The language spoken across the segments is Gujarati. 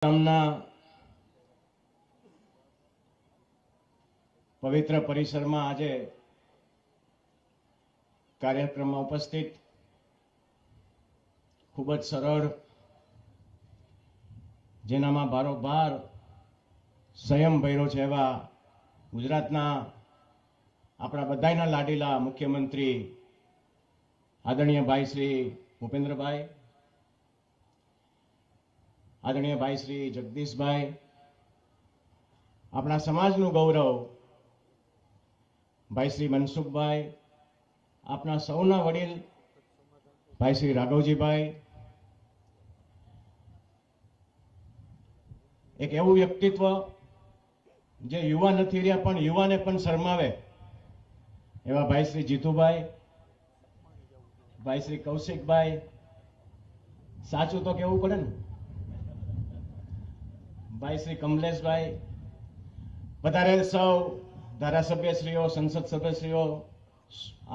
ગામના પવિત્ર પરિસરમાં આજે કાર્યક્રમમાં ઉપસ્થિત ખૂબ જ સરળ, જેનામાં બારોબાર સંયમ ભર્યો છે એવા ગુજરાતના આપણા બધાના લાડીલા મુખ્યમંત્રી આદરણીય ભાઈ શ્રી ભૂપેન્દ્રભાઈ, આદરણીય ભાઈ શ્રી જગદીશભાઈ, આપણા સમાજનું ગૌરવ ભાઈ શ્રી મનસુખભાઈ, આપણા સૌના વડીલ ભાઈ શ્રી રાઘવજીભાઈ, એક એવું વ્યક્તિત્વ જે યુવા નથી રહ્યા પણ યુવાને પણ શરમાવે એવા ભાઈ શ્રી જીતુભાઈ, ભાઈ શ્રી કૌશિકભાઈ, સાચું તો કહેવું પડે ને, ભાઈ શ્રી કમલેશભાઈ, પધારેલ સૌ ધારાસભ્યશ્રીઓ, સંસદ સભ્યશ્રીઓ,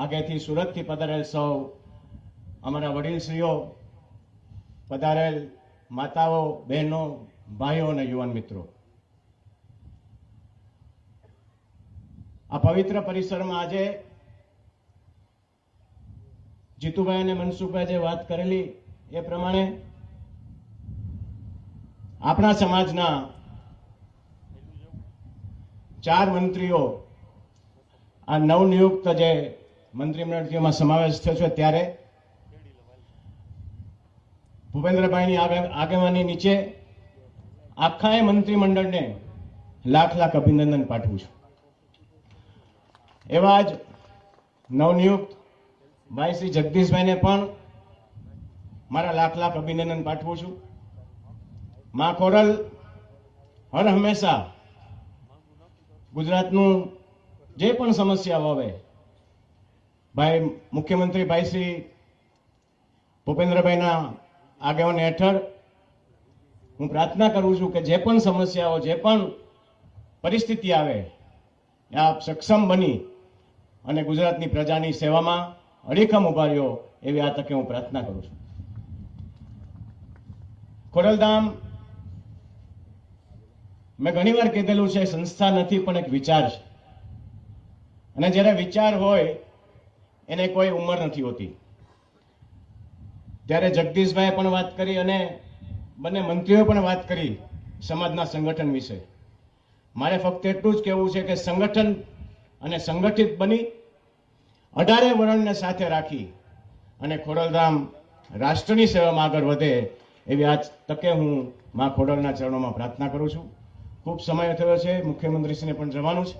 આગેથી સુરતથી પધારેલ સૌ અમારા વડીલશ્રીઓ, પધારેલ માતાઓ, બહેનો, ભાઈઓ અને યુવાન મિત્રો, આ પવિત્ર પરિસરમાં આજે જીતુભાઈ અને મનસુખભાઈ જે વાત કરેલી એ પ્રમાણે આપણા સમાજના 4 મંત્રીઓ આ નવનિયુક્ત જે મંત્રીમંડળમાં સમાવેશ થયો છે ત્યારે ભૂપેન્દ્રભાઈની આગેવાની નીચે આખા મંત્રીમંડળને લાખ લાખ અભિનંદન પાઠવું છું. એવા જ નવનિયુક્ત ભાઈ શ્રી જગદીશભાઈને પણ મારા લાખ લાખ અભિનંદન પાઠવું છું. માં ખોડલ હર હંમેશા ગુજરાતનું જે પણ સમસ્યાઓ આવે, ભાઈ મુખ્યમંત્રી ભાઈ શ્રી ભૂપેન્દ્રભાઈના આગેવાની હેઠળ હું પ્રાર્થના કરું છું કે જે પણ સમસ્યાઓ, જે પણ પરિસ્થિતિ આવે આપ સક્ષમ બની અને ગુજરાતની પ્રજાની સેવામાં અડીખમ ઉભા રહ્યો એવી આ તકે હું પ્રાર્થના કરું છું. ખોડલધામ મેં ઘણી વાર કીધેલું છે, સંસ્થા નથી પણ એક વિચાર છે, અને જ્યારે વિચાર હોય એને કોઈ ઉંમર નથી હોતી. ત્યારે જગદીશભાઈએ પણ વાત કરી અને બંને મંત્રીઓએ પણ વાત કરી સમાજના સંગઠન વિશે. મારે ફક્ત એટલું જ કહેવું છે કે સંગઠન અને સંગઠિત બની 18 વર્ણને સાથે રાખી અને ખોડલધામ રાષ્ટ્રની સેવામાં આગળ વધે એવી આજ તકે હું માં ખોડલના ચરણોમાં પ્રાર્થના કરું છું. ખૂબ સમય થયો છે, મુખ્યમંત્રીશ્રીને પણ જવાનું છે,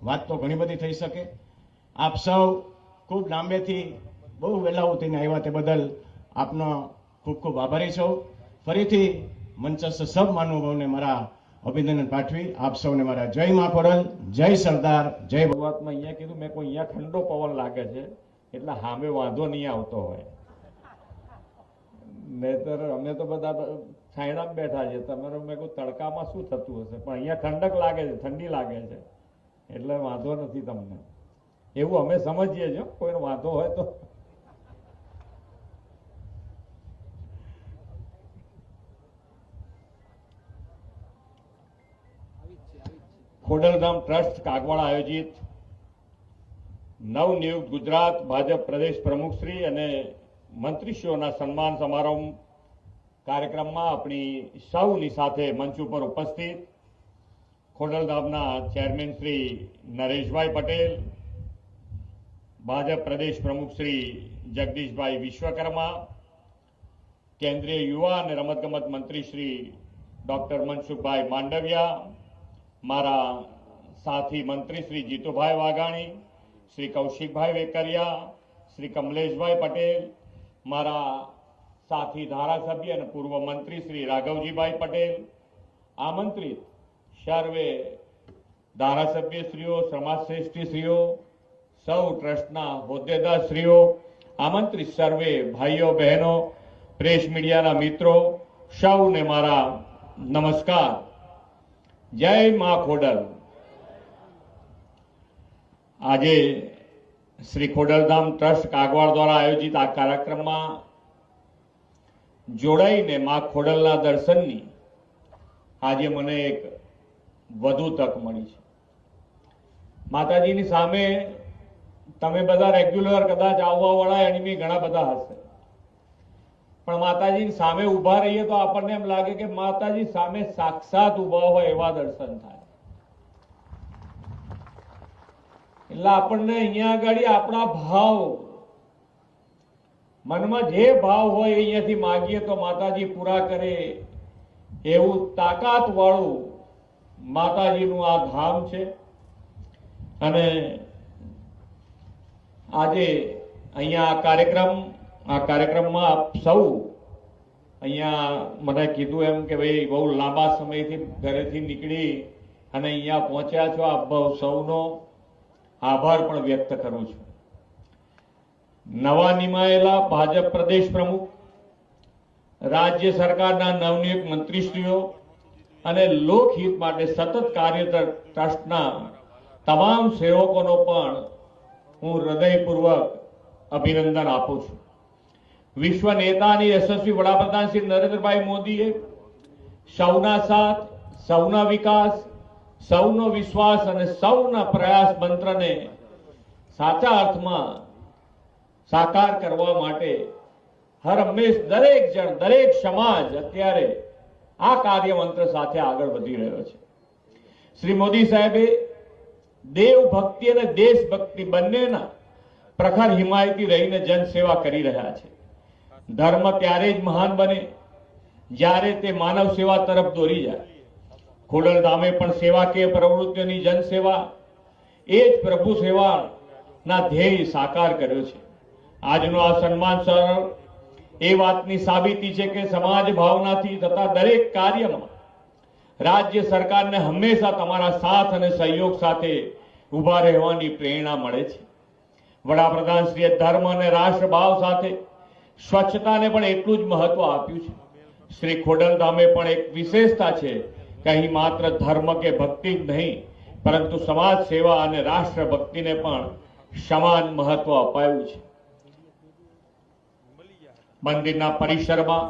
વાત તો ઘણી બધી થઈ શકે. આપ સૌ ખૂબ લાંબેથી બહુ વહેલા ઉઠીને આવ્યા તે બદલ આપનો ખૂબ ખૂબ આભારી છું. ફરીથી મંચસ્થ સબ મહાનુભાવોને મારા અભિનંદન પાઠવી આપ સૌને મારા જય માં ખોડલ, જય સરદાર, જય. શરૂઆતમાં અહીંયા કીધું મેં કોઈ અહીંયા ઠંડો પવન લાગે છે એટલે સામે વાંધો નહીં આવતો હોય, નહીતર અમે તો બધા છાયડામાં બેઠા છે, તમારે મેં કોઈ તડકામાં શું થતું હશે, પણ અહીંયા ઠંડક લાગે છે, ઠંડી લાગે છે એટલે વાંધો નથી તમને, એવું અમે સમજીએ છીએ. કોઈનો વાંધો હોય તો ખોડલધામ ટ્રસ્ટ કાગવાડા આયોજિત નવનિયુક્ત ગુજરાત ભાજપ પ્રદેશ પ્રમુખ શ્રી અને મંત્રીશ્રીઓના સન્માન સમારોહ કાર્યક્રમમાં આપણી સૌની સાથે મંચ ઉપર ઉપસ્થિત ખોડલધામના ચેરમેન શ્રી નરેશભાઈ પટેલ, ભાજપ પ્રદેશ પ્રમુખ શ્રી જગદીશભાઈ વિશ્વકર્મા, કેન્દ્રીય યુવા અને રમતગમત મંત્રી શ્રી ડોક્ટર મનસુખભાઈ માંડવિયા, મારા સાથી મંત્રી શ્રી જીતુભાઈ વાઘાણી, શ્રી કૌશિકભાઈ વેકરિયા, શ્રી કમલેશભાઈ પટેલ, મારા સાથી ધારાસભ્ય અને પૂર્વ મંત્રી શ્રી રાઘવજીભાઈ પટેલ, આમંત્રિત સર્વે ધારાસભ્યશ્રીઓ, સમાજશ્રેષ્ઠીશ્રીઓ, સૌ ટ્રસ્ટના હોદ્દેદારશ્રીઓ, આમંત્રિત સર્વે ભાઈઓ બહેનો, પ્રેસ મીડિયાના મિત્રો, સૌને મારા નમસ્કાર. જય માં ખોડલ. આજે શ્રી ખોડલધામ ટ્રસ્ટ કાગવાડ દ્વારા આયોજિત આ કાર્યક્રમમાં જોડાઈને માં ખોડલના દર્શનની આજે મને એક વધુ તક મળી છે. માતાજીની સામે તમે બધા રેગ્યુલર કદાચ આવવા વાળા એનિમી ઘણા બધા હશે, પણ માતાજીની સામે ઊભા રહીએ તો આપણને એમ લાગે કે માતાજી સામે સાક્ષાત ઊભા હોય એવા દર્શન થાય. એટલે આપણને અહીંયા આગળ આપણા ભાવ, મનમાં જે ભાવ હોય અહીંયાથી માગીએ તો માતાજી પૂરા કરે એવું તાકાત વાળું માતાજીનું આ ધામ છે. અને આજે અહીંયા આ કાર્યક્રમમાં આપ સૌ અહીંયા મને કીધું એમ કે ભાઈ બહુ લાંબા સમયથી ઘરેથી નીકળી અને અહીંયા પહોંચ્યા છો. આપ સૌનો આભાર પણ વ્યક્ત કરું છું. નવા નિમાયેલા ભાજપ પ્રદેશ પ્રમુખ, રાજ્ય સરકારના નવનિયુક્ત મંત્રીશ્રીઓ અને લોકહિત માટે સતત કાર્યરત ટ્રસ્ટના તમામ સેવકોનો પણ હું હૃદયપૂર્વક અભિનંદન આપું છું. વિશ્વ નેતા અને યશસ્વી વડાપ્રધાન શ્રી નરેન્દ્રભાઈ મોદીએ સૌના સાથ, સૌના વિકાસ, સૌનો વિશ્વાસ અને સૌના પ્રયાસ મંત્રને સાચા અર્થમાં સાકાર કરવા માટે હર હંમેશ દરેક જણ, દરેક સમાજ અત્યારે આ કાર્ય મંત્ર સાથે આગળ વધી રહ્યો છે. શ્રી મોદી સાહેબે દેવ ભક્તિ અને દેશભક્તિ બંનેના પ્રખર હિમાયતી રહીને જનસેવા કરી રહ્યા છે. ધર્મ ત્યારે જ મહાન બને જ્યારે તે માનવ સેવા તરફ દોરી જાય. ખોડલધામે પણ સેવાકીય પ્રવૃત્તિઓની જનસેવા એ જ પ્રભુ સેવાના ધ્યેય સાકાર કર્યો છે. આજનો આ સન્માન સરળ એ વાતની સાબિતી છે કે સમાજ ભાવનાથી થતા દરેક કાર્યમાં રાજ્ય સરકારને હંમેશા તમારા સાથ અને સહયોગ સાથે ઉભા રહેવાની પ્રેરણા મળે છે. વડાપ્રધાન શ્રીએ ધર્મ અને રાષ્ટ્રભાવ સાથે સ્વચ્છતાને પણ એટલું જ મહત્વ આપ્યું છે. શ્રી ખોડલધામે પણ એક વિશેષતા છે કે અહીં માત્ર ધર્મ કે ભક્તિ જ નહીં, પરંતુ સમાજ સેવા અને રાષ્ટ્ર ભક્તિને પણ સમાન મહત્વ અપાયું છે. મંદિરના પરિસરમાં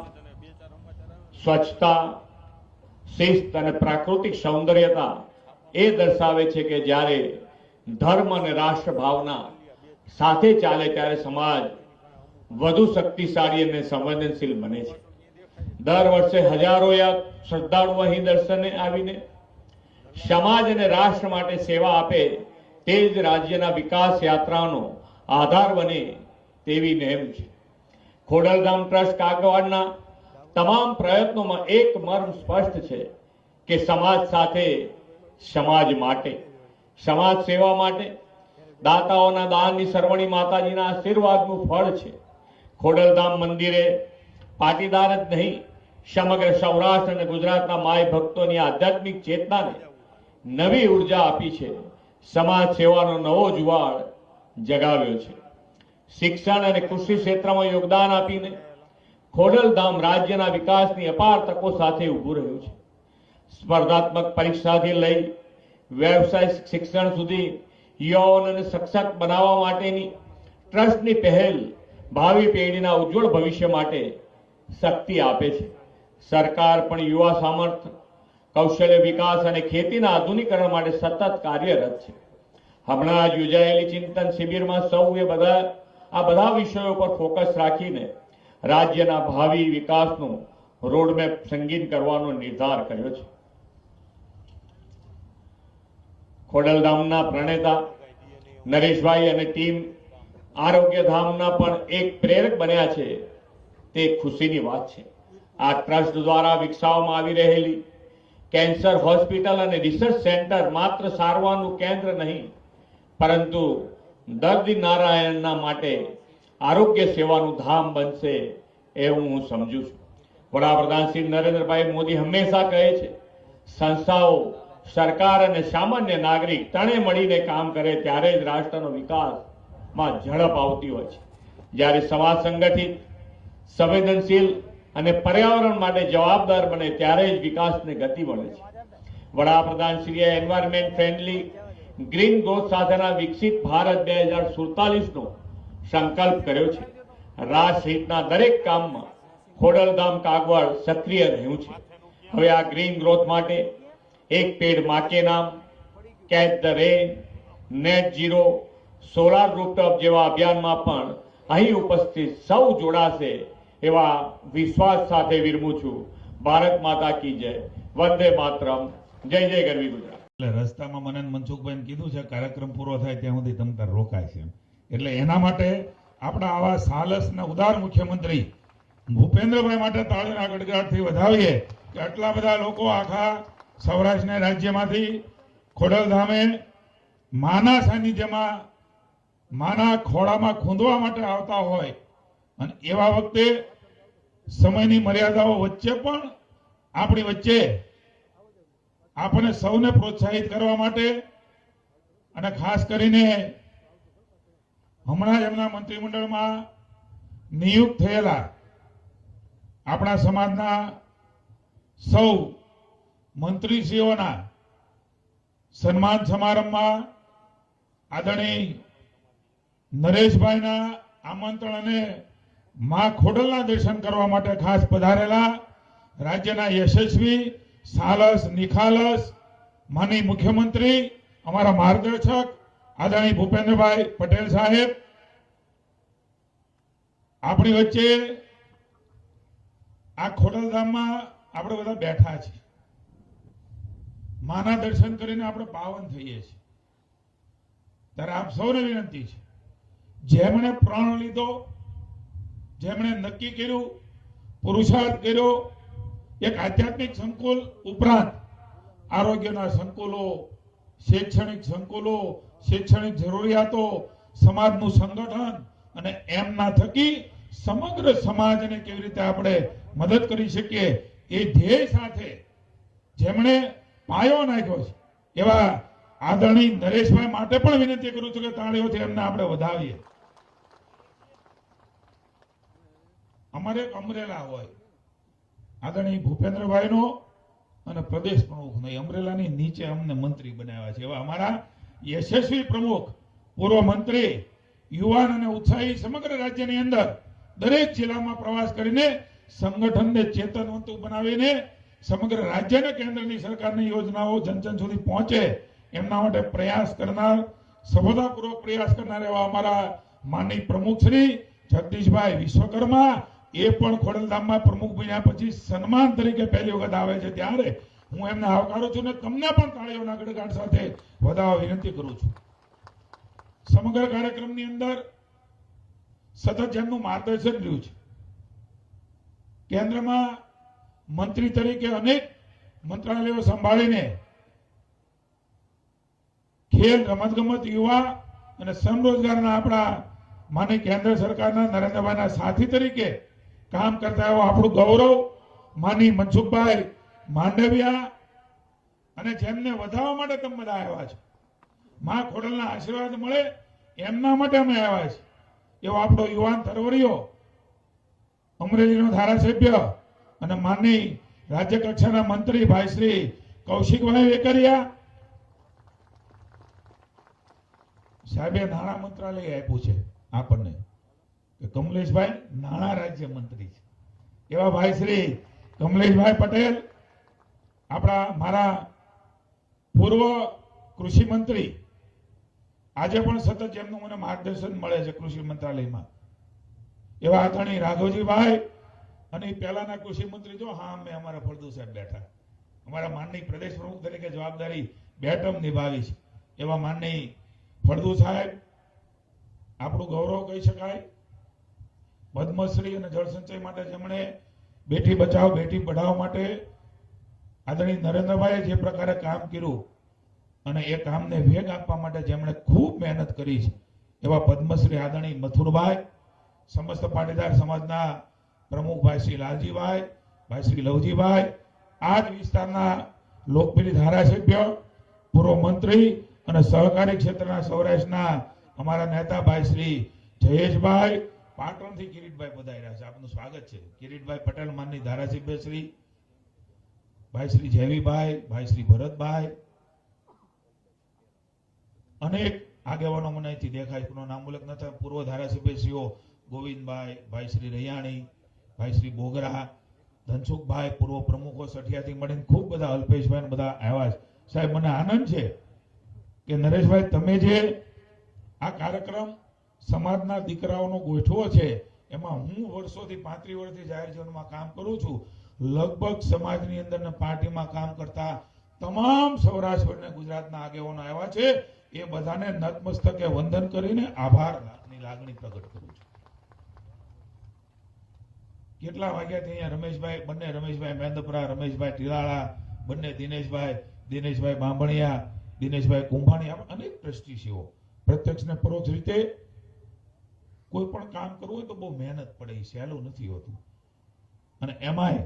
સ્વચ્છતા, શિસ્ત અને પ્રાકૃતિક સૌંદર્યતા એ દર્શાવે છે કે જ્યારે ધર્મ અને રાષ્ટ્ર ભાવના સાથે ચાલે ત્યારે સમાજ વધુ શક્તિશાળી અને સંવેદનશીલ બને છે. દર વર્ષે હજારો શ્રદ્ધાળુઓ અહીં દર્શને આવીને સમાજ અને રાષ્ટ્ર માટે સેવા આપે તે જ રાજ્યના વિકાસ યાત્રાનો આધાર બને તેવી નેમ છે. ખોડલધામ ટ્રસ્ટ કાગવાડના તમામ પ્રયત્નોમાં એક મર્મ સ્પષ્ટ છે કે સમાજ સાથે, સમાજ માટે, સમાજ સેવા માટે. દાતાઓના દાનની સરવણી માતાજીના આશીર્વાદનું ફળ છે. ખોડલધામ મંદિરે પાટીદાર જ નહીં, સમગ્ર સૌરાષ્ટ્ર અને ગુજરાતના માય ભક્તોની આધ્યાત્મિક ચેતનાને નવી ઉર્જા આપી છે. સમાજ સેવાનો નવો જુવાળ જગાવ્યો છે. શિક્ષણ અને કૃષિ ક્ષેત્રમાં યોગદાન આપીને ખોડલધામ રાજ્યના વિકાસની અપાર તકો સાથે ઊભું રહ્યું છે. સ્પર્ધાત્મક પરીક્ષાથી લઈ વ્યવસાયિક શિક્ષણ સુધી યુવાઓને સશક્ત બનાવવા માટેની ટ્રસ્ટની પહેલ ભાવિ પેઢીના ઉજ્જવળ ભવિષ્ય માટે શક્તિ આપે છે. સરકાર પણ યુવા સામર્થ્ય, કૌશલ્ય વિકાસ અને ખેતીના આધુનિકરણ માટે સતત કાર્યરત છે. હમણાં જ યોજાયેલી ચિંતન શિબિરમાં સૌએ આ બધા વિષયો પર ફોકસ રાખીને રાજ્યના ભાવિ વિકાસનું રોડમેપ સંગીન કરવાનો નિર્ધાર કર્યો છે. ખોડલધામના પ્રણેતા નરેશભાઈ અને ટીમ આરોગ્યધામના પણ એક પ્રેરક બન્યા છે તે ખુશીની વાત છે. આ ટ્રસ્ટ દ્વારા વિકસાવવામાં આવી રહેલી કેન્સર હોસ્પિટલ અને રિસર્ચ સેન્ટર માત્ર સારવારનું કેન્દ્ર નહીં, પરંતુ દર્દી નારાયણના માટે આરોગ્ય સેવાનું ધામ બનશે એવું હું સમજુ છું. વડાપ્રધાન શ્રી નરેન્દ્રભાઈ મોદી હંમેશા કહે છે, સંસ્થાઓ, સરકાર અને સામાન્ય નાગરિક ત્રણે મળીને કામ કરે ત્યારે જ રાષ્ટ્રનો વિકાસમાં ઝડપ આવતી હોય છે. જ્યારે સમાજ સંગઠિત, સંવેદનશીલ અને પર્યાવરણ માટે જવાબદાર બને ત્યારે જ વિકાસને ગતિ મળે છે. વડાપ્રધાન શ્રીએ એન્વાયરમેન્ટ ફ્રેન્ડલી ગ્રીન ગ્રોથ સાથેના વિકસિત ભારત 2047નો સંકલ્પ કર્યો છે. રાષ્ટ્રહિતના દરેક કામમાં ખોડલધામ કાગવાડ સક્રિય રહ્યું છે. હવે આ ગ્રીન ગ્રોથ માટે એક પેડ માં કે નામ, catch the rain, net zero, solar rooftop જેવા અભિયાનમાં પણ અહીં ઉપસ્થિત સૌ જોડાશે એવા વિશ્વાસ સાથે વિરમું છું. ભારત માતા કી જય. વંદે માતરમ. જય જય ગરવી ગુજરાત. એટલે રસ્તામાં મને મનસુખભાઈને કીધું છે કાર્યક્રમ પૂરો થાય ત્યાં સુધી તમતાર રોકાય છે એટલે એના માટે આપણા આવા સાલસ ને ઉદાર મુખ્યમંત્રી ભૂપેન્દ્રભાઈ માટે તાળીના ગડગડાટથી વધાવીએ કે આટલા બધા લોકો આખા સૌરાષ્ટ્રના રાજ્યમાંથી ખોડલધામે માના સાનિધ્યમાં માના ખોળામાં ખૂંદવા માટે આવતા હોય અને એવા વખતે સમયની મર્યાદાઓ વચ્ચે પણ આપણી વચ્ચે આપણે સૌને પ્રોત્સાહિત કરવા માટે અને ખાસ કરીને હમણાં જ એમના મંત્રીમંડળમાં નિયુક્ત થયેલા આપણા સમાજના સૌ મંત્રીશ્રીઓના સન્માન સમારંભમાં આદરણીય નરેશભાઈના આમંત્રણ અને મા ખોડલના દર્શન કરવા માટે ખાસ પધારેલા રાજ્યના યશસ્વી સાલસ નિખાલસ માનનીય મુખ્યમંત્રી અમારા માર્ગદર્શક આદરણીય ભૂપેન્દ્રભાઈ પટેલ સાહેબ આપણી વચ્ચે આ ખોડલધામમાં આપણે બધા બેઠા છીએ. માના દર્શન કરીને આપણે પાવન થઈએ છીએ. ત્યારે આપ સૌને વિનંતી છે, જેમણે પ્રણ લીધો, જેમણે નક્કી કર્યું, પુરુષાર્થ કર્યો, એક આધ્યાત્મિક સંકુલ ઉપરાંત આરોગ્યના સંકુલો, શૈક્ષણિક સંકુલો, શૈક્ષણિક જરૂરિયાતો, સમાજનું સંગઠન અને એમના થકી સમગ્ર સમાજને કેવી રીતે આપણે મદદ કરી શકીએ એ ધ્યેય સાથે જેમણે પાયો નાખ્યો છે એવા આદરણીય નરેશભાઈ માટે પણ વિનંતી કરું છું કે તાળીઓથી એમને આપણે વધાવીએ. અમારે એક અમરેલા હોય આદરણીય ભૂપેન્દ્રભાઈનો અને પ્રદેશ પ્રમુખનો, અમરેલાની નીચે અમને મંત્રી બનાવ્યા છે એવા અમારા યશસ્વી પ્રમુખ, પૂર્વ મંત્રી, યુવાન અને ઉત્સાહી સમગ્ર રાજ્યની અંદર દરેક જિલ્લામાં પ્રવાસ કરીને સંગઠનને ચેતનવંતું બનાવીને સમગ્ર રાજ્ય અને કેન્દ્રની સરકારની યોજનાઓ જન જન સુધી પહોંચે એમના માટે પ્રયાસ કરનાર, સફળતાપૂર્વક પ્રયાસ કરનાર એવા અમારા માનનીય પ્રમુખ શ્રી જગદીશભાઈ વિશ્વકર્મા એ પણ ખોડલધામમાં પ્રમુખ બન્યા પછી સન્માન તરીકે પહેલી વખત આવે છે ત્યારે હું એમને આવકારું છું અને તમને પણ તાળીઓના ગડગડાટ સાથે વધાવવા વિનંતી કરું છું. સમગ્ર કાર્યક્રમની અંદર સતત જેમનું માર્ગદર્શન રહ્યું છે, કેન્દ્રમાં મંત્રી તરીકે અનેક મંત્રાલયો સંભાળીને ખેલ, રમતગમત, યુવા અને સમરોજગારના આપણા માનનીય કેન્દ્ર સરકારના નરેન્દ્રભાઈના સાથી તરીકે કામ કરતા એવા આપણું ગૌરવ માનનીય મનસુખભાઈ માંડવિયા અને જેમને વધાવવા માટે તમે બધા આવ્યા છો, મા ખોડલના આશીર્વાદ મળે એમના માટે અમે આવ્યા છીએ એવો આપણો યુવાન તરવરીયો, અમરેલીનો ધારાસભ્ય અને માનનીય રાજ્ય કક્ષાના મંત્રી ભાઈ શ્રી કૌશિકભાઈ વેકરિયા સાહેબે નાણાં મંત્રાલય આપ્યું છે આપણને કે કમલેશભાઈ નાણાં રાજ્ય મંત્રી છે એવા ભાઈ શ્રી કમલેશભાઈ પટેલ, આપણા મારા પૂર્વ કૃષિ મંત્રી, આજે પણ સતત જેમનું મને માર્ગદર્શન મળે છે કૃષિ મંત્રાલયમાં એવા આદરણીય રાઘવજીભાઈ અને પહેલાના કૃષિ મંત્રી જો હા અમે અમારા ફળદુ સાહેબ બેઠા, અમારા માનનીય પ્રદેશ પ્રમુખ તરીકે જવાબદારી 2 ટર્મ નિભાવી છે એવા માનનીય ફળદુ સાહેબ આપણું ગૌરવ કહી શકાય. પદ્મશ્રી અને જળસંચય માટે જેમણે બેટી બચાવ બેટી પઢાઓ માટે આદરણીય નરેન્દ્રભાઈએ જે પ્રકારે કામ કર્યું અને એ કામને વેગ આપવા માટે જેમણે ખૂબ મહેનત કરી છે એવા પદ્મશ્રી આદરણીય મથુરભાઈ, સમસ્ત પાટીદાર સમાજના પ્રમુખ ભાઈ શ્રી લાલજીભાઈ, ભાઈ શ્રી લવજીભાઈ, આ જ વિસ્તારના લોકપ્રિય ધારાસભ્ય, પૂર્વ મંત્રી અને સહકારી ક્ષેત્રના સૌરાષ્ટ્રના અમારા નેતા ભાઈ શ્રી જયેશભાઈ, પાટણથી કિરીટભાઈ પધાર્યા છે, આપનું સ્વાગત છે. કિરીટભાઈ પટેલ માનની ધારાસભ્ય શ્રી, ભાઈ શ્રી જેવીભાઈ, ભાઈ શ્રી ભરતભાઈ, અનેક આગેવાનો મને અહીંથી દેખાય કોનો નામ ઉલ્લેખ ન થાય, પૂર્વ ધારાસભ્યશ્રીઓ ગોવિંદભાઈ, ભાઈ શ્રી રૈયાણી, ભાઈ શ્રી બોગરા ધનસુખભાઈ પૂર્વ પ્રમુખો સઠિયાથી મળીને ખૂબ બધા અલ્પેશભાઈ ને બધા આવ્યા છે. સાહેબ મને આનંદ છે કે નરેશભાઈ તમે જે આ કાર્યક્રમ સમાજના દીકરાઓનો ગોઠવો છે એમાં હું વર્ષોથી 35 વર્ષથી જાહેર જીવનમાં કામ કરું છું. લગભગ સમાજની અંદર ને પાર્ટીમાં કામ કરતા તમામ સૌરાષ્ટ્ર અને ગુજરાતના આગેવાનો આવ્યા છે. એ બધાને નતમસ્તકે વંદન કરીને આભારની લાગણી પ્રગટ કરું છું. કેટલા વાગ્યાથી અહીંયા બંને રમેશભાઈ મેંદપરા, રમેશભાઈ ટીલાળા, બંને દિનેશભાઈ બાંભણિયા, દિનેશભાઈ કુંભાણી, અનેક ટ્રસ્ટીસીઓ પ્રત્યક્ષ ને પરોક્ષ રીતે કોઈ પણ કામ કરવું હોય તો બહુ મહેનત પડે, સહેલું નથી હોતું. અને એમાંય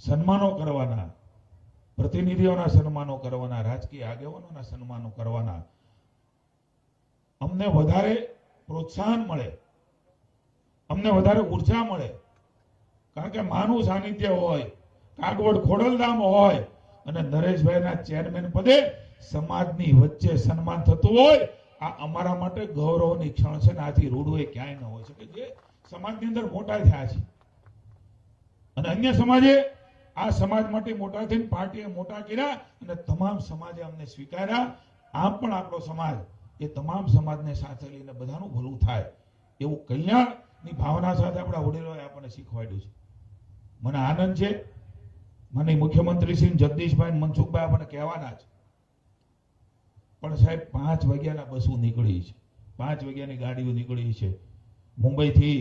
સન્માનો કરવાના, પ્રતિનિધિઓના સન્માનો કરવાના, રાજકીય આગેવાનોના સન્માનો કરવાના, અમને વધારે પ્રોત્સાહન મળે, અમને વધારે ઉર્જા મળે. કારણ કે માનું સાનિધ્ય હોય, કાગવડ ખોડલધામ હોય અને નરેશભાઈના ચેરમેન પદે સમાજની વચ્ચે સન્માન થતું હોય, આ અમારા માટે ગૌરવની ક્ષણ છે. આથી રૂડું એ ક્યાંય ન હોય શકે. જે સમાજની અંદર મોટા થયા છે અને અન્ય સમાજે આ સમાજ માટે મોટા થઈને પાર્ટીએ મોટા કર્યા અને તમામ સમાજે અમને સ્વીકાર્યા. આમ પણ આપણો સમાજ એ તમામ સમાજને સાથે લઈને બધાનું ભલું થાય એવું કલ્યાણની ભાવના સાથે આપણા વડીલોએ આપણને શીખવાડ્યું છે. મને આનંદ છે. મને મુખ્યમંત્રી શ્રી જગદીશભાઈ મનસુખભાઈ આપણને કહેવાના છે, પણ સાહેબ 5 વાગ્યાના બસો નીકળી છે, 5 વાગ્યાની ગાડીઓ નીકળી છે. મુંબઈથી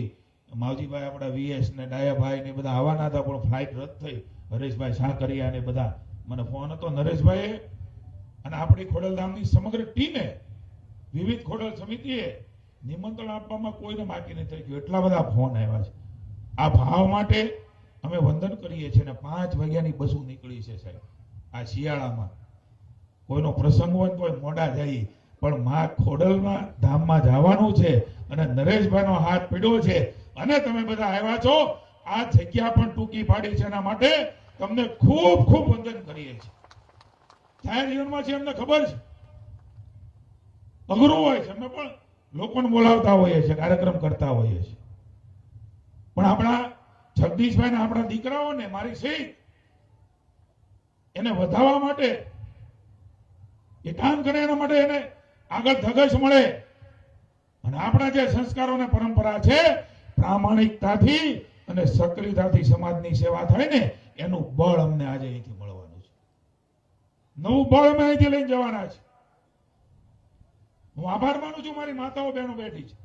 માવજીભાઈ આપણા વીએસ ને ડાયાભાઈ ને બધા આવવાના હતા, પણ ફ્લાઇટ રદ થઈ. હરેશભાઈ સાંકરિયા ને બધા મને ફોન હતો. નરેશભાઈએ અને આપણી ખોડલધામની સમગ્ર ટીમે, વિવિધ ખોડલ સમિતિએ નિમંત્રણ આપવામાં કોઈને બાકી નથી થઈ ગયું. એટલા બધા ફોન આવ્યા છે. આ ભાવ માટે અમે વંદન કરીએ છીએ અને 5 વાગ્યાની બસો નીકળી છે સાહેબ. આ શિયાળામાં કોઈનો પ્રસંગ હોય તો મોડા જાય, પણ માં ખોડલમાં ધામમાં જવાનું છે અને નરેશભાઈનો હાથ પીડ્યો છે અને તમે બધા આવ્યા છો. આ જગ્યા પણ ટૂંકી પાડી છે, એના માટે તમને ખૂબ ખૂબ વંદન કરીએ છીએ. જાહેર જીવનમાં છે અમને ખબર છે અઘરું હોય છે, અમે પણ લોકોને બોલાવતા હોઈએ છીએ, કાર્યક્રમ કરતા હોઈએ છીએ, પણ આપણા જગદીશભાઈ ને આપણા દીકરાઓને મારી સહિત એને વધારવા માટે, એ કામ કરે એના માટે એને આગળ ધગશ મળે અને આપણા જે સંસ્કારો અને પરંપરા છે પ્રામાણિકતાથી અને સક્રિયતાથી સમાજની સેવા થાય ને એનું બળ અમને આજે અહીંથી મળવાનું છે. નવું બળ અમે અહીંથી લઈને જવાના છે. હું આભાર માનું છું મારી માતાઓ બહેનો બેઠી છે.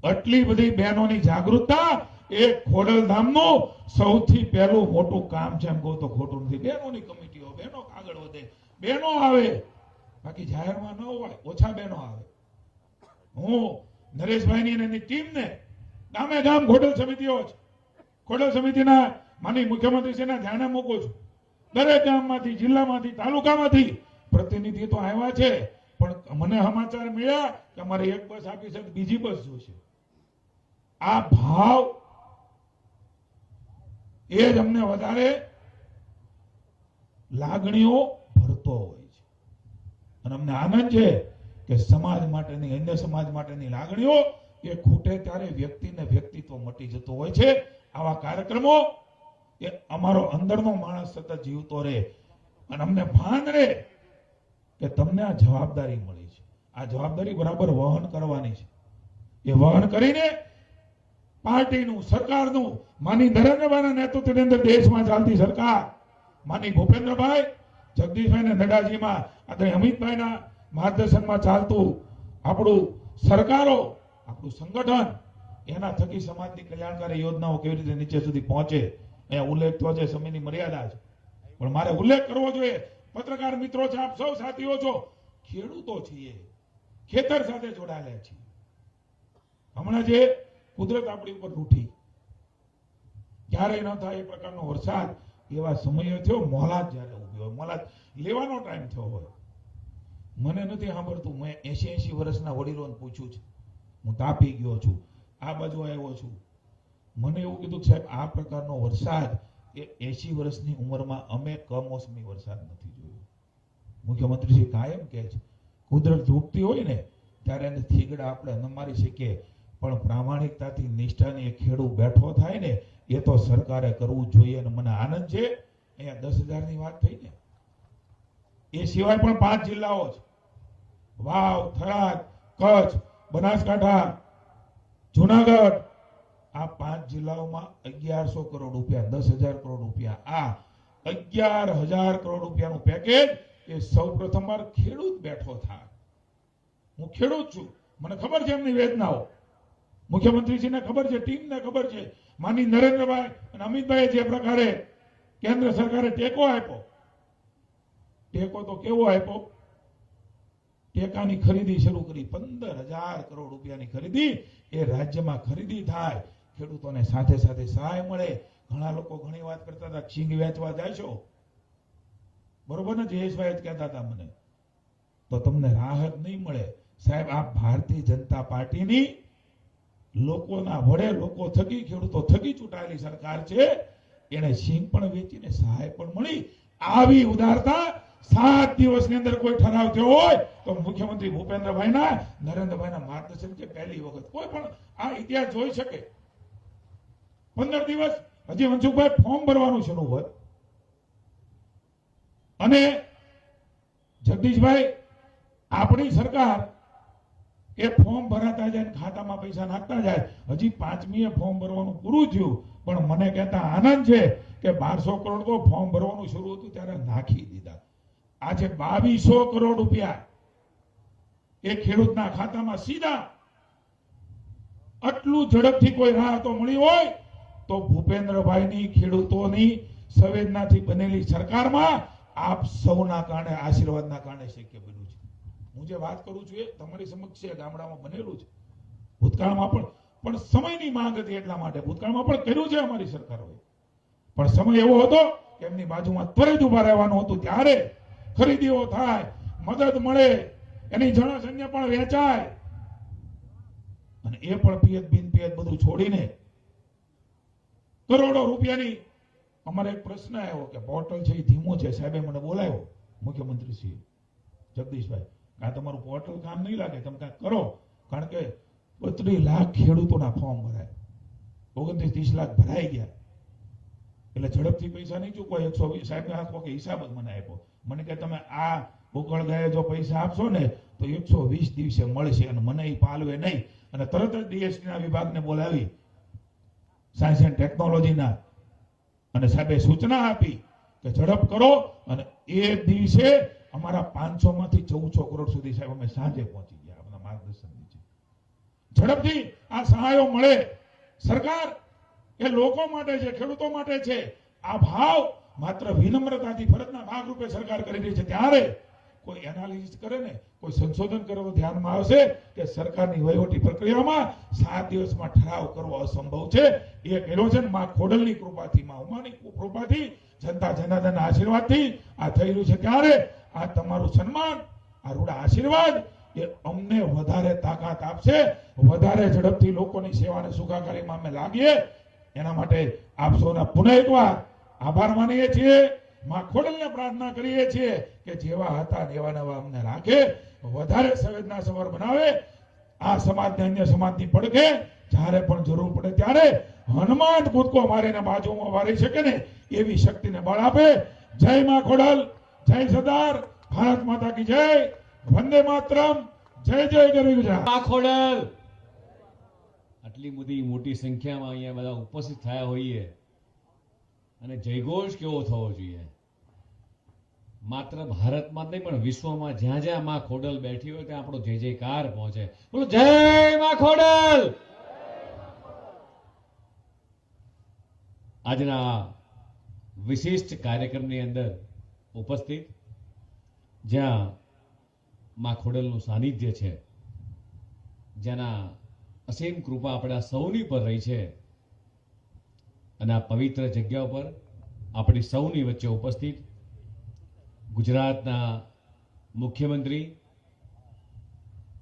આટલી બધી બહેનોની જાગૃતતા એ ખોડલધામનું સૌથી પહેલું મોટું કામ છે. એમ કહું તો ખોટું નથી. બહેનોની કમિટીઓ, બહેનો આગળ વધે, બહેનો આવે, બાકી જાહેરમાં ન હોય, ઓછા બહેનો આવે. હું નરેશભાઈની અને એની ટીમને ગામે ગામ ખોડલ સમિતિઓ છે, ખોડલ સમિતિના માની મુખ્યમંત્રીશ્રીના ધ્યાને મૂકું છું. દરેક ગામમાંથી, જિલ્લામાંથી, તાલુકામાંથી પ્રતિનિધિ તો આવ્યા છે, પણ મને સમાચાર મળ્યા કે અમારે એક બસ આપી છે, બીજી બસ જોશે. આ ભાવ એ જ અમને વધારે લાગણીઓ ભરતો હોય છે અને અમને આનંદ છે કે સમાજ માટેની, અન્ય સમાજ માટેની લાગણીઓ એ ખૂટે ત્યારે વ્યક્તિને વ્યક્તિત્વ મટી જતું હોય છે. આવા કાર્યક્રમો એ અમારો અંદરનો માણસ સતત જીવતો રહે અને અમને ભાન રહે કે તમને આ જવાબદારી મળી છે. આ જવાબદારી બરાબર વહન કરવાની છે. એ વહન કરીને પાર્ટીનું, સરકારનું, માની નરેન્દ્રભાઈના નેતૃત્વની અંદર દેશમાં ચાલતી સરકાર, માની ભૂપેન્દ્રભાઈ, જગદીશભાઈ ને નડ્ડાજીમાં, આદરણીય અમિતભાઈના માર્ગદર્શનમાં ચાલતું આપણું સરકારો, આપણું સંગઠન, એના થકી સમાજની કલ્યાણકારી યોજનાઓ કેવી રીતે નીચે સુધી પહોંચે. અહીંયા ઉલ્લેખ થયો છે, સમયની મર્યાદા છે, પણ મારે ઉલ્લેખ કરવો જોઈએ. પત્રકાર મિત્રો છે, આપ સૌ સાથીઓ છો, ખેડૂતો છીએ, ખેતર સાથે જોડાયેલા છીએ. હમણાં જે કુદરત આપણી ઉપર રૂઠી, ક્યારેય ન થાય એ પ્રકારનો વરસાદ એવા સમયે થયો. મોલાદ જયારે ઉભી હોય, મોલાદ લેવાનો ટાઈમ થયો હોય, મને નથી સાંભળતું. મેં 80 વર્ષના વડીલોને પૂછ્યું છે. હું તાપી ગયો છું, આ બાજુ આવ્યો છું. મને એવું કીધું કે સાહેબ આ પ્રકારનો વરસાદ એ 80 વર્ષની ઉંમરમાં અમે કમોસમી વરસાદ નથી જોયો. મુખ્યમંત્રીશ્રી કાયમ કહે છે કુદરત ઝૂકતી હોય ને ત્યારે એને થીગડા આપણે ન મારી શકીએ, પણ પ્રામાણિકતાથી, નિષ્ઠાની ખેડૂત બેઠો થાય ને એ તો સરકારે કરવું જોઈએ. અને મને આનંદ છે અહીંયા 10,000 ની વાત થઈ ને, એ સિવાય પણ 5 જિલ્લાઓ છે, વાવ, થરાદ, કચ્છ, બનાસકાંઠા, જુનાગઢ, આ 5 જિલ્લાઓમાં 1100 કરોડ રૂપિયા, 10,000 કરોડ રૂપિયા, આ 11,000 કરોડ રૂપિયાનું પેકેજ એ સૌ પ્રથમવાર ખેડૂત બેઠો થાય. હું ખેડૂત છું, મને ખબર છે એમની વેદનાઓ, મુખ્યમંત્રીશ્રીને ખબર છે, ટીમને ખબર છે, માનની નરેન્દ્રભાઈ અને અમિતભાઈએ જે પ્રકારે કેન્દ્ર સરકારે ટેકો આપ્યો, ટેકો તો કેવો આપ્યો, ટેકાની ખરીદી શરૂ કરી, 15,000 કરોડ રૂપિયાની ખરીદી, એ રાજ્યમાં ખરીદી થાય, ખેડૂતોને સાથે સાથે સહાય મળે. ઘણા લોકો ઘણી વાત કરતા હતા, છીંગ વેચવા જાય છો, બરોબર ને, જયેશભાઈ જ કહેતા હતા મને, તો તમને રાહત નહીં મળે. સાહેબ, આ ભારતીય જનતા પાર્ટીની લોકોના વડે, લોકો થકી, ખેડૂતો થકી ચૂંટાયેલી સરકાર છે. એને છીંગ પણ વેચીને સહાય પણ મળી. આવી ઉદારતા 7 દિવસની અંદર કોઈ ઠરાવ થયો હોય તો મુખ્યમંત્રી ભૂપેન્દ્રભાઈના, નરેન્દ્રભાઈના માર્ગદર્શન છે. પહેલી વખત કોઈ પણ આ ઇતિહાસ જોઈ શકે. 15 દિવસ હજી મનસુખભાઈ ફોર્મ ભરવાનું શરૂ હોય, અને જગદીશભાઈ, આપણી સરકાર એ ફોર્મ ભરાતા જાય, ખાતામાં પૈસા નાખતા જાય. હજી 5મીએ ફોર્મ ભરવાનું પૂરું થયું, પણ મને કહેતા આનંદ છે કે 1200 કરોડ તો ફોર્મ ભરવાનું શરૂ હતું ત્યારે નાખી દીધા. આજે 2200 કરોડ રૂપિયા એ ખેડૂતના ખાતામાં સીધા. આટલું ઝડપથી કોઈ રાહતો મળી હોય તો ભૂપેન્દ્રભાઈની, ખેડૂતોની સંવેદનાથી બનેલી સરકારમાં આપ સૌના કારણે, આશીર્વાદના કારણે શક્ય બન્યું છે. હું જે વાત કરું છું એ તમારી સમક્ષ છે, ગામડામાં બનેલું છે. ભૂતકાળમાં પણ સમયની માંગ હતી, એટલા માટે ભૂતકાળમાં પણ કર્યું છે અમારી સરકારોએ. પણ સમય એવો હતો કે એમની બાજુમાં ત્વરિત ઉભા રહેવાનું હતું. ત્યારે ખરીદીઓ થાય, મદદ મળે, એની જનસૈન્ય પણ વેચાય, અને એ પણ પિયત બિન પિયત બધું છોડીને કરોડો રૂપિયાની. અમારે એક પ્રશ્ન આવ્યો કે પોર્ટલ છે એ ધીમું છે. સાહેબે મને બોલાવ્યો, મુખ્યમંત્રી શ્રી જગદીશભાઈ, આ તમારું પોર્ટલ કામ નહીં લાગે, તમે કાંઈક કરો, કારણ કે 32 લાખ ખેડૂતોના ફોર્મ ભરાય, 29-30 લાખ ભરાઈ ગયા, એટલે ઝડપથી પૈસા નહીં ચૂકવાય. 120 સાહેબ આખો કે હિસાબ જ મને આપ્યો. મને કે તમે આ ઉકળ ગયા જો પૈસા આપશો ને તો 120 દિવસે મળશે, અને મને એ પાલવે નહીં. અને તરત જ DST ના વિભાગને બોલાવી, સાયન્સ એન્ડ ટેકનોલોજીના, અને સાહેબે સૂચના આપી કે ઝડપ કરો. અને એ દિવસે અમારા 500 માંથી 1400 કરોડ સુધી સાહેબ અમે સાંજે પહોંચી ગયા. આપણા માર્ગદર્શન નીચે ઝડપથી આ સહાયો મળે. સરકાર એ લોકો માટે છે, ખેડૂતો માટે છે. આ ભાવ માત્ર વિનમ્રતાથી, ફરજના ભાગરૂપે સરકાર કરી રહી છે. ત્યારે કોઈ એનાલિસિસ કરે ને, કોઈ સંશોધન કરે તો ધ્યાનમાં આવશે કે સરકારની વહીવટી પ્રક્રિયામાં 7 દિવસમાં ઠરાવ કરવો અસંભવ છે. એ કર્યો છે ને માં ખોડલની કૃપાથી, માં ઉમાની કૃપાથી, જનતા જનાર્દનના આશીર્વાદથી આ થઈ રહ્યું છે. ત્યારે આ તમારું સન્માન, આ રૂડા આશીર્વાદ એ અમને વધારે તાકાત આપશે, વધારે ઝડપથી લોકોની સેવાને સુખાકારીમાં અમે લાગીએ. એના માટે આપ સૌના પુનઃ એકવાર આભાર માનીએ છીએ. માં ખોડલને પ્રાર્થના કરીએ છીએ કે જેવા હતા એવા નવા અમને રાખે, વધારે સંવેદનાસભર બનાવે. આ સમાજને અન્ય સમાજની પડકે જ્યારે પણ જરૂર પડે ત્યારે હનુમાન કૂદકો મારીને બાજુમાં વારી શકે ને એવી શક્તિને બળ આપે. જય માં ખોડલ, જય સરદાર, ભારત માતા કી જય, વંદે માતરમ, જય જય ગરવી ગુજરાત. માં ખોડલ. આટલી બધી મોટી સંખ્યામાં અહીંયા બધા ઉપસ્થિત થયા હોઈએ અને જયઘોષ કેવો થવો જોઈએ. માત્ર ભારતમાં જ નહીં પણ વિશ્વમાં જ્યાં જ્યાં માં ખોડલ બેઠી હોય ત્યાં આપણો જય જયકાર પહોંચે. બોલો જય માં ખોડલ. આજના વિશિષ્ટ કાર્યક્રમની અંદર ઉપસ્થિત, જ્યાં માં ખોડલનું સાનિધ્ય છે, જેના અસીમ કૃપા આપણા સૌની પર રહી છે, અને આ પવિત્ર જગ્યા પર આપણી સૌની વચ્ચે ઉપસ્થિત ગુજરાતના મુખ્યમંત્રી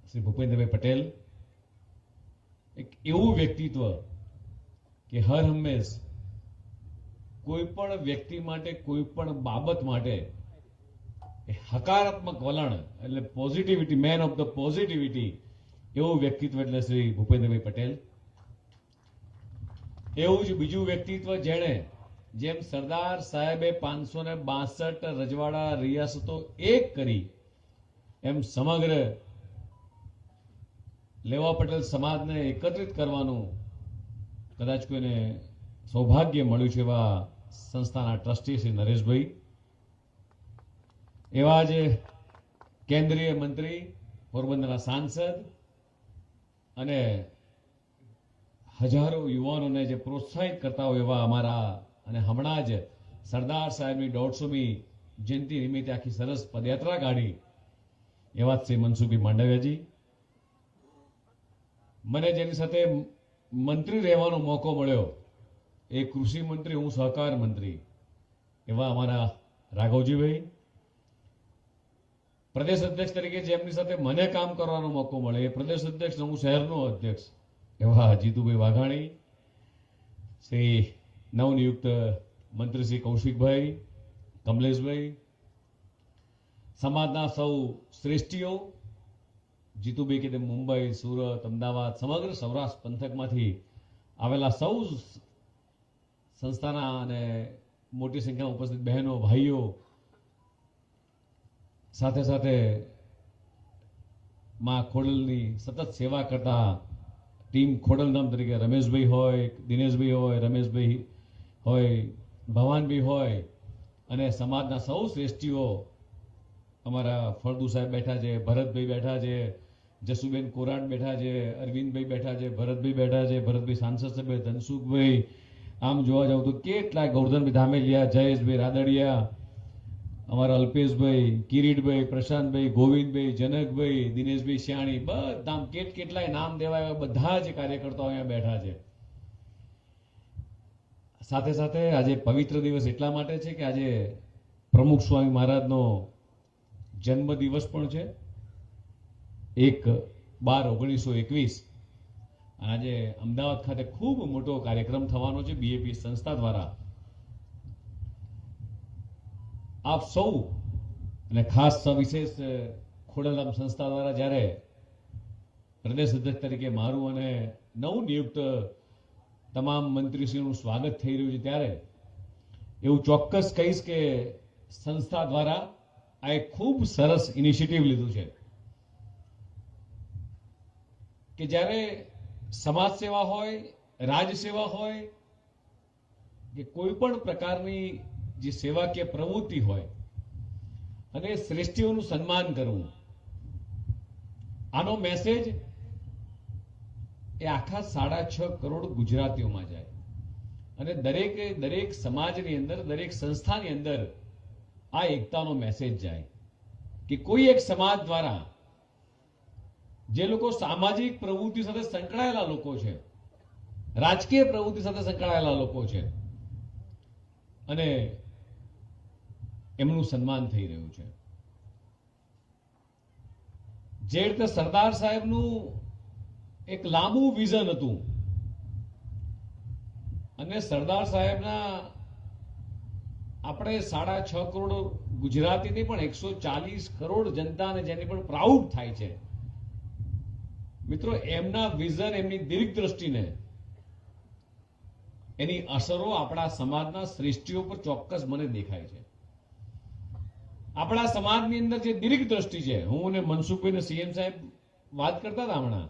શ્રી ભૂપેન્દ્રભાઈ પટેલ, એક એવું વ્યક્તિત્વ કે હર હંમેશ કોઈ પણ વ્યક્તિ માટે, કોઈ પણ બાબત માટે એ હકારાત્મક વલણ, એટલે positivity, man of the positivity, એવું વ્યક્તિત્વ એટલે શ્રી ભૂપેન્દ્રભાઈ પટેલ. એવું જ બીજું વ્યક્તિત્વ જેણે જેમ સરદાર સાહેબે 562 રજવાડા રિયાસતો એક કરી એમ સમગ્ર લેવા પટેલ સમાજને એકત્રિત કરવાનું કદાચ કોઈને સૌભાગ્ય મળ્યું છે એવા સંસ્થાના ટ્રસ્ટી શ્રી નરેશભાઈ, એવા જ કેન્દ્રીય મંત્રી, પોરબંદરના સાંસદ અને હજારો યુવાનોને જે પ્રોત્સાહિત કરતા હોય એવા અમારા, અને હમણાં જ સરદાર સાહેબની 150મી જયંતિ નિમિત્તે આખી સરસ પદયાત્રા કાઢી એવા જ શ્રી મનસુખભાઈ માંડવિયાજી, મને જેની સાથે મંત્રી રહેવાનો મોકો મળ્યો એ કૃષિ મંત્રી, હું સહકાર મંત્રી એવા અમારા રાઘવજીભાઈ, પ્રદેશ અધ્યક્ષ તરીકે જેમની સાથે મને કામ કરવાનો મોકો મળે એ પ્રદેશ અધ્યક્ષ, હું શહેરનો અધ્યક્ષ એવા જીતુભાઈ વાઘાણી, શ્રી નવનિયુક્ત મંત્રી શ્રી કૌશિકભાઈ, કમલેશભાઈ, સમાજના સૌ શ્રેષ્ઠીઓ, જીતુભાઈ કે મુંબઈ, સુરત, અમદાવાદ, સમગ્ર સૌરાષ્ટ્ર પંથકમાંથી આવેલા સૌ સંસ્થાના અને મોટી સંખ્યામાં ઉપસ્થિત બહેનો, ભાઈઓ, સાથે સાથે માં ખોડલની સતત સેવા કરતા ટીમ ખોડલધામ તરીકે રમેશભાઈ હોય, દિનેશભાઈ હોય, રમેશભાઈ હોય, ભવાનભાઈ હોય, અને સમાજના સૌ શ્રેષ્ઠીઓ, અમારા ફળદુ સાહેબ બેઠા છે, ભરતભાઈ બેઠા છે, જસુબેન કોરાટ બેઠા છે, અરવિંદભાઈ બેઠા છે, ભરતભાઈ બેઠા છે, ભરતભાઈ સાંસદ સભ્ય, ધનસુખભાઈ, આમ જોવા જાવ તો કેટલાય, ગૌરધનભાઈ ધામેલિયા, જયેશભાઈ રાદડિયા, અમારા અલ્પેશભાઈ, કિરીટભાઈ, પ્રશાંતભાઈ, ગોવિંદભાઈ, જનકભાઈ, દિનેશભાઈ શ્યાણી, બધા કેટલાય નામ દેવાય એવા બધા જ કાર્યકર્તાઓ અહીંયા બેઠા છે. સાથે સાથે આજે પવિત્ર દિવસ એટલા માટે છે કે આજે પ્રમુખ સ્વામી મહારાજનો જન્મ દિવસ પણ છે, 1/12/1921. આજે અમદાવાદ ખાતે ખૂબ મોટો કાર્યક્રમ થવાનો છે બીએપી સંસ્થા દ્વારા. આપ સૌ અને ખાસ સવિશેષ ખોડલધામ સંસ્થા દ્વારા જ્યારે પ્રદેશ અધ્યક્ષ તરીકે મારું અને નવનિયુક્ત તમામ મંત્રીશ્રીનું સ્વાગત થઈ રહ્યું છે ત્યારે એવું ચોક્કસ કહીશ કે સંસ્થા દ્વારા આ એક ખૂબ સરસ ઇનિશિયેટિવ લીધું છે કે જ્યારે સમાજ સેવા હોય, રાજ સેવા હોય કે કોઈ પણ પ્રકારની જે સેવાકીય પ્રવૃત્તિ હોય અને શ્રેષ્ઠીઓનું સન્માન કરવું, આનો મેસેજ એ આખા 6.5 કરોડ ગુજરાતીઓમાં જાય અને દરેક સમાજની અંદર, દરેક સંસ્થાની અંદર આ એકતાનો મેસેજ જાય કે કોઈ એક સમાજ દ્વારા જે લોકો સામાજિક પ્રવૃત્તિ સાથે સંકળાયેલા લોકો છે, રાજકીય પ્રવૃત્તિ સાથે સંકળાયેલા લોકો છે અને એમનું સન્માન થઈ રહ્યું છે. જે રીતે સરદાર સાહેબનું એક લાંબુ વિઝન હતું અને સરદાર સાહેબના આપણે 6.5 કરોડ ગુજરાતીની પણ 140 કરોડ જનતાને જેની પણ પ્રાઉડ થાય છે. મિત્રો, એમના વિઝન, એમની દીર્ઘ દ્રષ્ટિને, એની અસરો આપણા સમાજના શ્રેષ્ઠીઓ પર ચોક્કસ મને દેખાય છે. આપણા સમાજની અંદર જે દીર્ઘ દ્રષ્ટિ છે, હું અને મનસુખભાઈ ને સીએમ સાહેબ વાત કરતા હતા હમણાં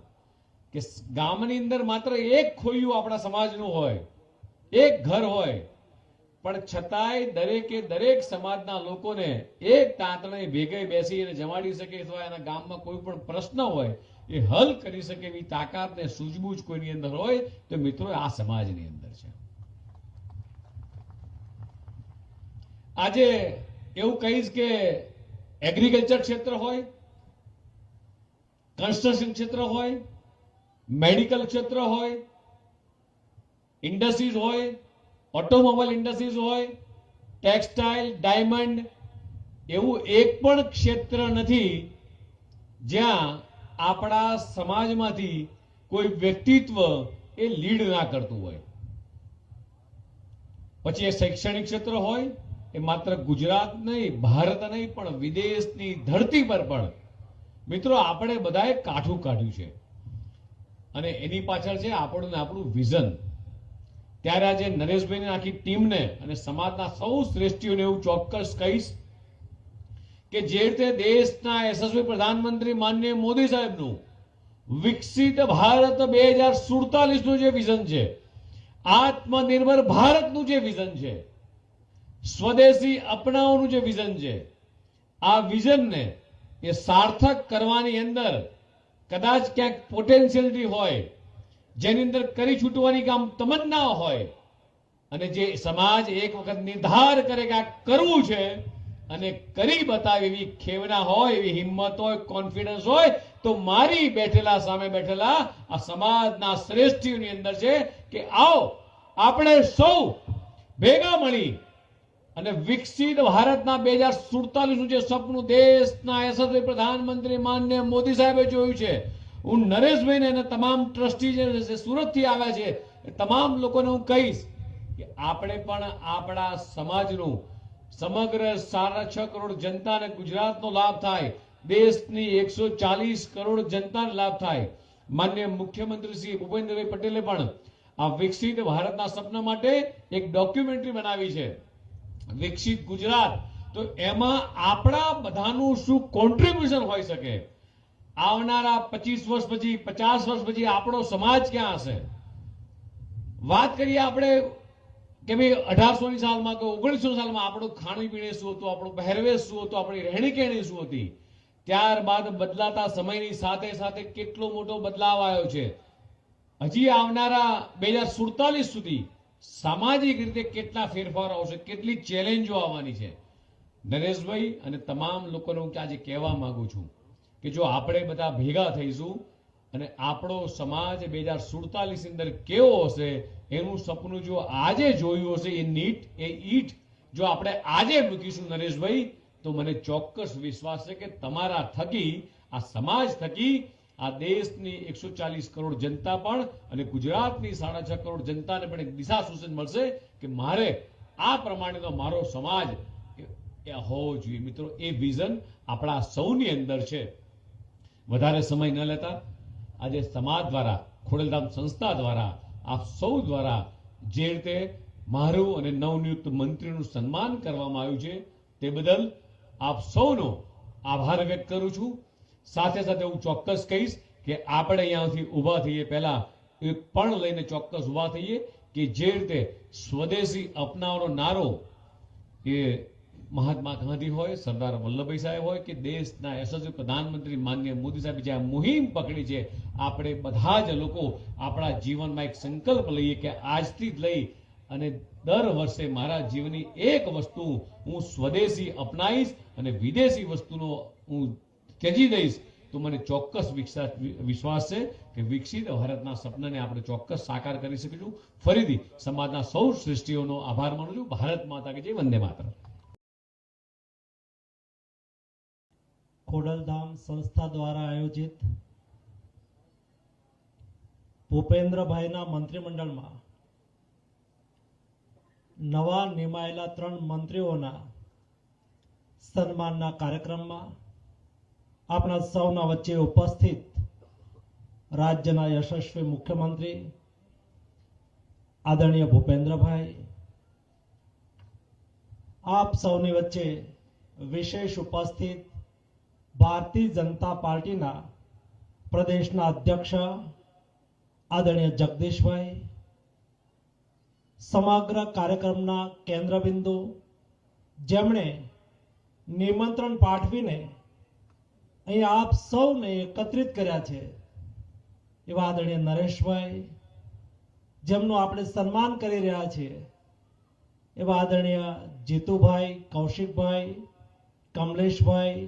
કે ગામની અંદર માત્ર એક ખોયું આપણા સમાજનું હોય, એક ઘર હોય, પણ છતાંય દરેક સમાજના લોકોને એક તાંતણે ભેગે બેસી અને જમાડી શકે અથવા એના ગામમાં કોઈ પણ પ્રશ્ન હોય એ હલ કરી શકે એવી તાકાત ને સૂઝબૂઝ કોઈની અંદર હોય તો મિત્રો આ સમાજની અંદર છે. આજે એવું કહીશ કે એગ્રીકલ્ચર ક્ષેત્ર હોય, કન્સ્ટ્રક્શન ક્ષેત્ર હોય, મેડિકલ ક્ષેત્ર હોય, ઇન્ડસ્ટ્રીઝ હોય, ઓટોમોબાઈલ ઇન્ડસ્ટ્રીઝ હોય, ટેક્સટાઇલ, ડાયમંડ, એવું એક પણ ક્ષેત્ર નથી જ્યાં આપણા સમાજમાંથી કોઈ વ્યક્તિત્વ એ લીડ ના કરતું હોય. પછી એ શૈક્ષણિક ક્ષેત્ર હોય, એ માત્ર ગુજરાત નહીં, ભારત નહીં, પણ વિદેશની ધરતી પર પણ મિત્રો આપણે બધાએ કાઠું કાઢ્યું છે અને એની પાછળ છે આપણું વિઝન. ત્યારે આજે નરેશભાઈની આખી ટીમને અને સમાજના સૌ શ્રેષ્ઠીઓને એવું ચોક્કસ કહીશ કે જે રીતે દેશના યશસ્વી પ્રધાનમંત્રી માનનીય મોદી સાહેબનું વિકસિત ભારત 2047 નું જે વિઝન છે, આત્મનિર્ભર ભારતનું જે વિઝન છે, સ્વદેશી અપનાવવાનું જે વિઝન છે, આ વિઝનને એ સાર્થક કરવાની અંદર કદાચ ક્યાંક પોટેન્શિયલિટી હોય, જેની અંદર કરી છૂટવાની કામ તમન્ના હોય, અને જે સમાજ એક વખત નિર્ધાર કરે કે આ કરવું છે અને કરી બતાવે એવી ખેવના હોય, એવી હિંમત હોય, કોન્ફિડન્સ હોય, તો મારી બેઠેલા સામે બેઠેલા આ સમાજના શ્રેષ્ઠીઓની અંદર છે કે આવો આપણે સૌ ભેગા મળી અને વિકસિત ભારતના 2047 નું જે સપનું દેશના યશસ્વી પ્રધાનમંત્રી માનનીય મોદી સાહેબે જોયું છે, હું નરેશભાઈને અને તમામ ટ્રસ્ટી જે સુરતથી આવ્યા છે એ તમામ લોકોને હું કહીશ કે આપણે પણ આપણા સમાજનું સમગ્ર 6.5 કરોડ જનતાને ગુજરાતનો લાભ થાય, દેશની 140 કરોડ જનતાને લાભ થાય. માનનીય મુખ્યમંત્રી શ્રી ભૂપેન્દ્રભાઈ પટેલે પણ આ વિકસિત ભારતના સપના માટે એક ડોક્યુમેન્ટરી બનાવી છે, વિકસિત ગુજરાત. તો એમાં આપણા બધાનું શું કોન્ટ્રીબ્યુશન હોઈ શકે, આવનારા 25 વર્ષ પછી, 50 વર્ષ પછી આપણો સમાજ ક્યાં હશે? વાત કરીએ આપણે કે ભાઈ 1800ની સાલમાં કે 1900 સાલમાં આપણું ખાણીપીણી શું હતું, આપણું પહેરવેશ શું હતું, આપણી રહેણી કહેણી શું હતી. ત્યારબાદ બદલાતા સમયની સાથે સાથે કેટલો મોટો બદલાવ આવ્યો છે. હજી આવનારા 2047 સુધી સામાજિક રીતે કેટલા ફેરફારો આવશે, કેટલી ચેલેન્જો આવવાની છે. નરેશભાઈ અને તમામ લોકોને હું આજે કહેવા માંગુ છું કે જો આપણે બધા ભેગા થઈશું અને આપણો સમાજ 2047 ની અંદર કેવો હશે એનું સપનું જો આજે જોયું હશે, એ ઈટ જો આપણે આજે મૂકીશું નરેશભાઈ, તો મને ચોક્કસ વિશ્વાસ છે કે તમારા થકી, આ સમાજ થકી આ દેશની 140 કરોડ જનતા પણ અને ગુજરાતની 6.5 કરોડ જનતાને પણ એક દિશા સૂચન મળશે કે મારે આ પ્રમાણેનો મારો સમાજ એ હોવો જોઈએ. મિત્રો, એ વિઝન આપણા સૌની અંદર છે. વધારે સમય ન લેતા આજે સમાજ દ્વારા, ખોડલધામ સંસ્થા દ્વારા, આપ સૌ દ્વારા જે રીતે મારું અને નવનિયુક્ત મંત્રીનું સન્માન કરવામાં આવ્યું છે તે બદલ આપ સૌનો આભાર વ્યક્ત કરું છું. સાથે સાથે હું ચોક્કસ કહીશ કે આપણે અહીંયાથી ઊભા થઈએ પહેલા એક પણ લઈને ચોક્કસ ઊભા થઈએ કે જે રીતે સ્વદેશી અપનાવવાનો નારો એ મહાત્મા ગાંધી હોય, સરદાર વલ્લભભાઈ સાહેબ હોય કે દેશના યશસ્વી પ્રધાનમંત્રી માનનીય મોદી સાહેબે જે આ મુહિમ પકડી છે, આપણે બધા જ લોકો આપણા જીવનમાં એક સંકલ્પ લઈએ કે આજથી જ લઈ અને દર વર્ષે મારા જીવનની એક વસ્તુ હું સ્વદેશી અપનાવીશ અને વિદેશી વસ્તુનો હું ત્યજી દઈશ, તો મને ચોક્કસ વિશ્વાસ છે કે વિકસિત ભારતના સપનાને આપણે ચોક્કસ સાકાર કરી શકીશું. ફરીથી સમાજના સૌ શ્રેષ્ઠીઓનો આભાર માનું છું. ભારત માતા કે જય, વંદે માતરમ. ખોડલધામ સંસ્થા દ્વારા આયોજિત ભૂપેન્દ્રભાઈના મંત્રીમંડળમાં નવા નિમાયેલા 3 મંત્રીઓના સન્માનના કાર્યક્રમમાં આપણા સૌના વચ્ચે ઉપસ્થિત રાજ્યના યશસ્વી મુખ્યમંત્રી આદરણીય ભૂપેન્દ્રભાઈ, આપ સૌની વચ્ચે વિશેષ ઉપસ્થિત ભારતીય જનતા પાર્ટીના પ્રદેશના અધ્યક્ષ આદરણીય જગદીશભાઈ, સમગ્ર કાર્યક્રમના કેન્દ્રબિંદુ જેમણે નિમંત્રણ પાઠવીને અહીં આપ સૌને એકત્રિત કર્યા છે એવા આદરણીય નરેશભાઈ, જેમનું આપણે સન્માન કરી રહ્યા છીએ એવા આદરણીય જીતુભાઈ, કૌશિકભાઈ, કમલેશભાઈ,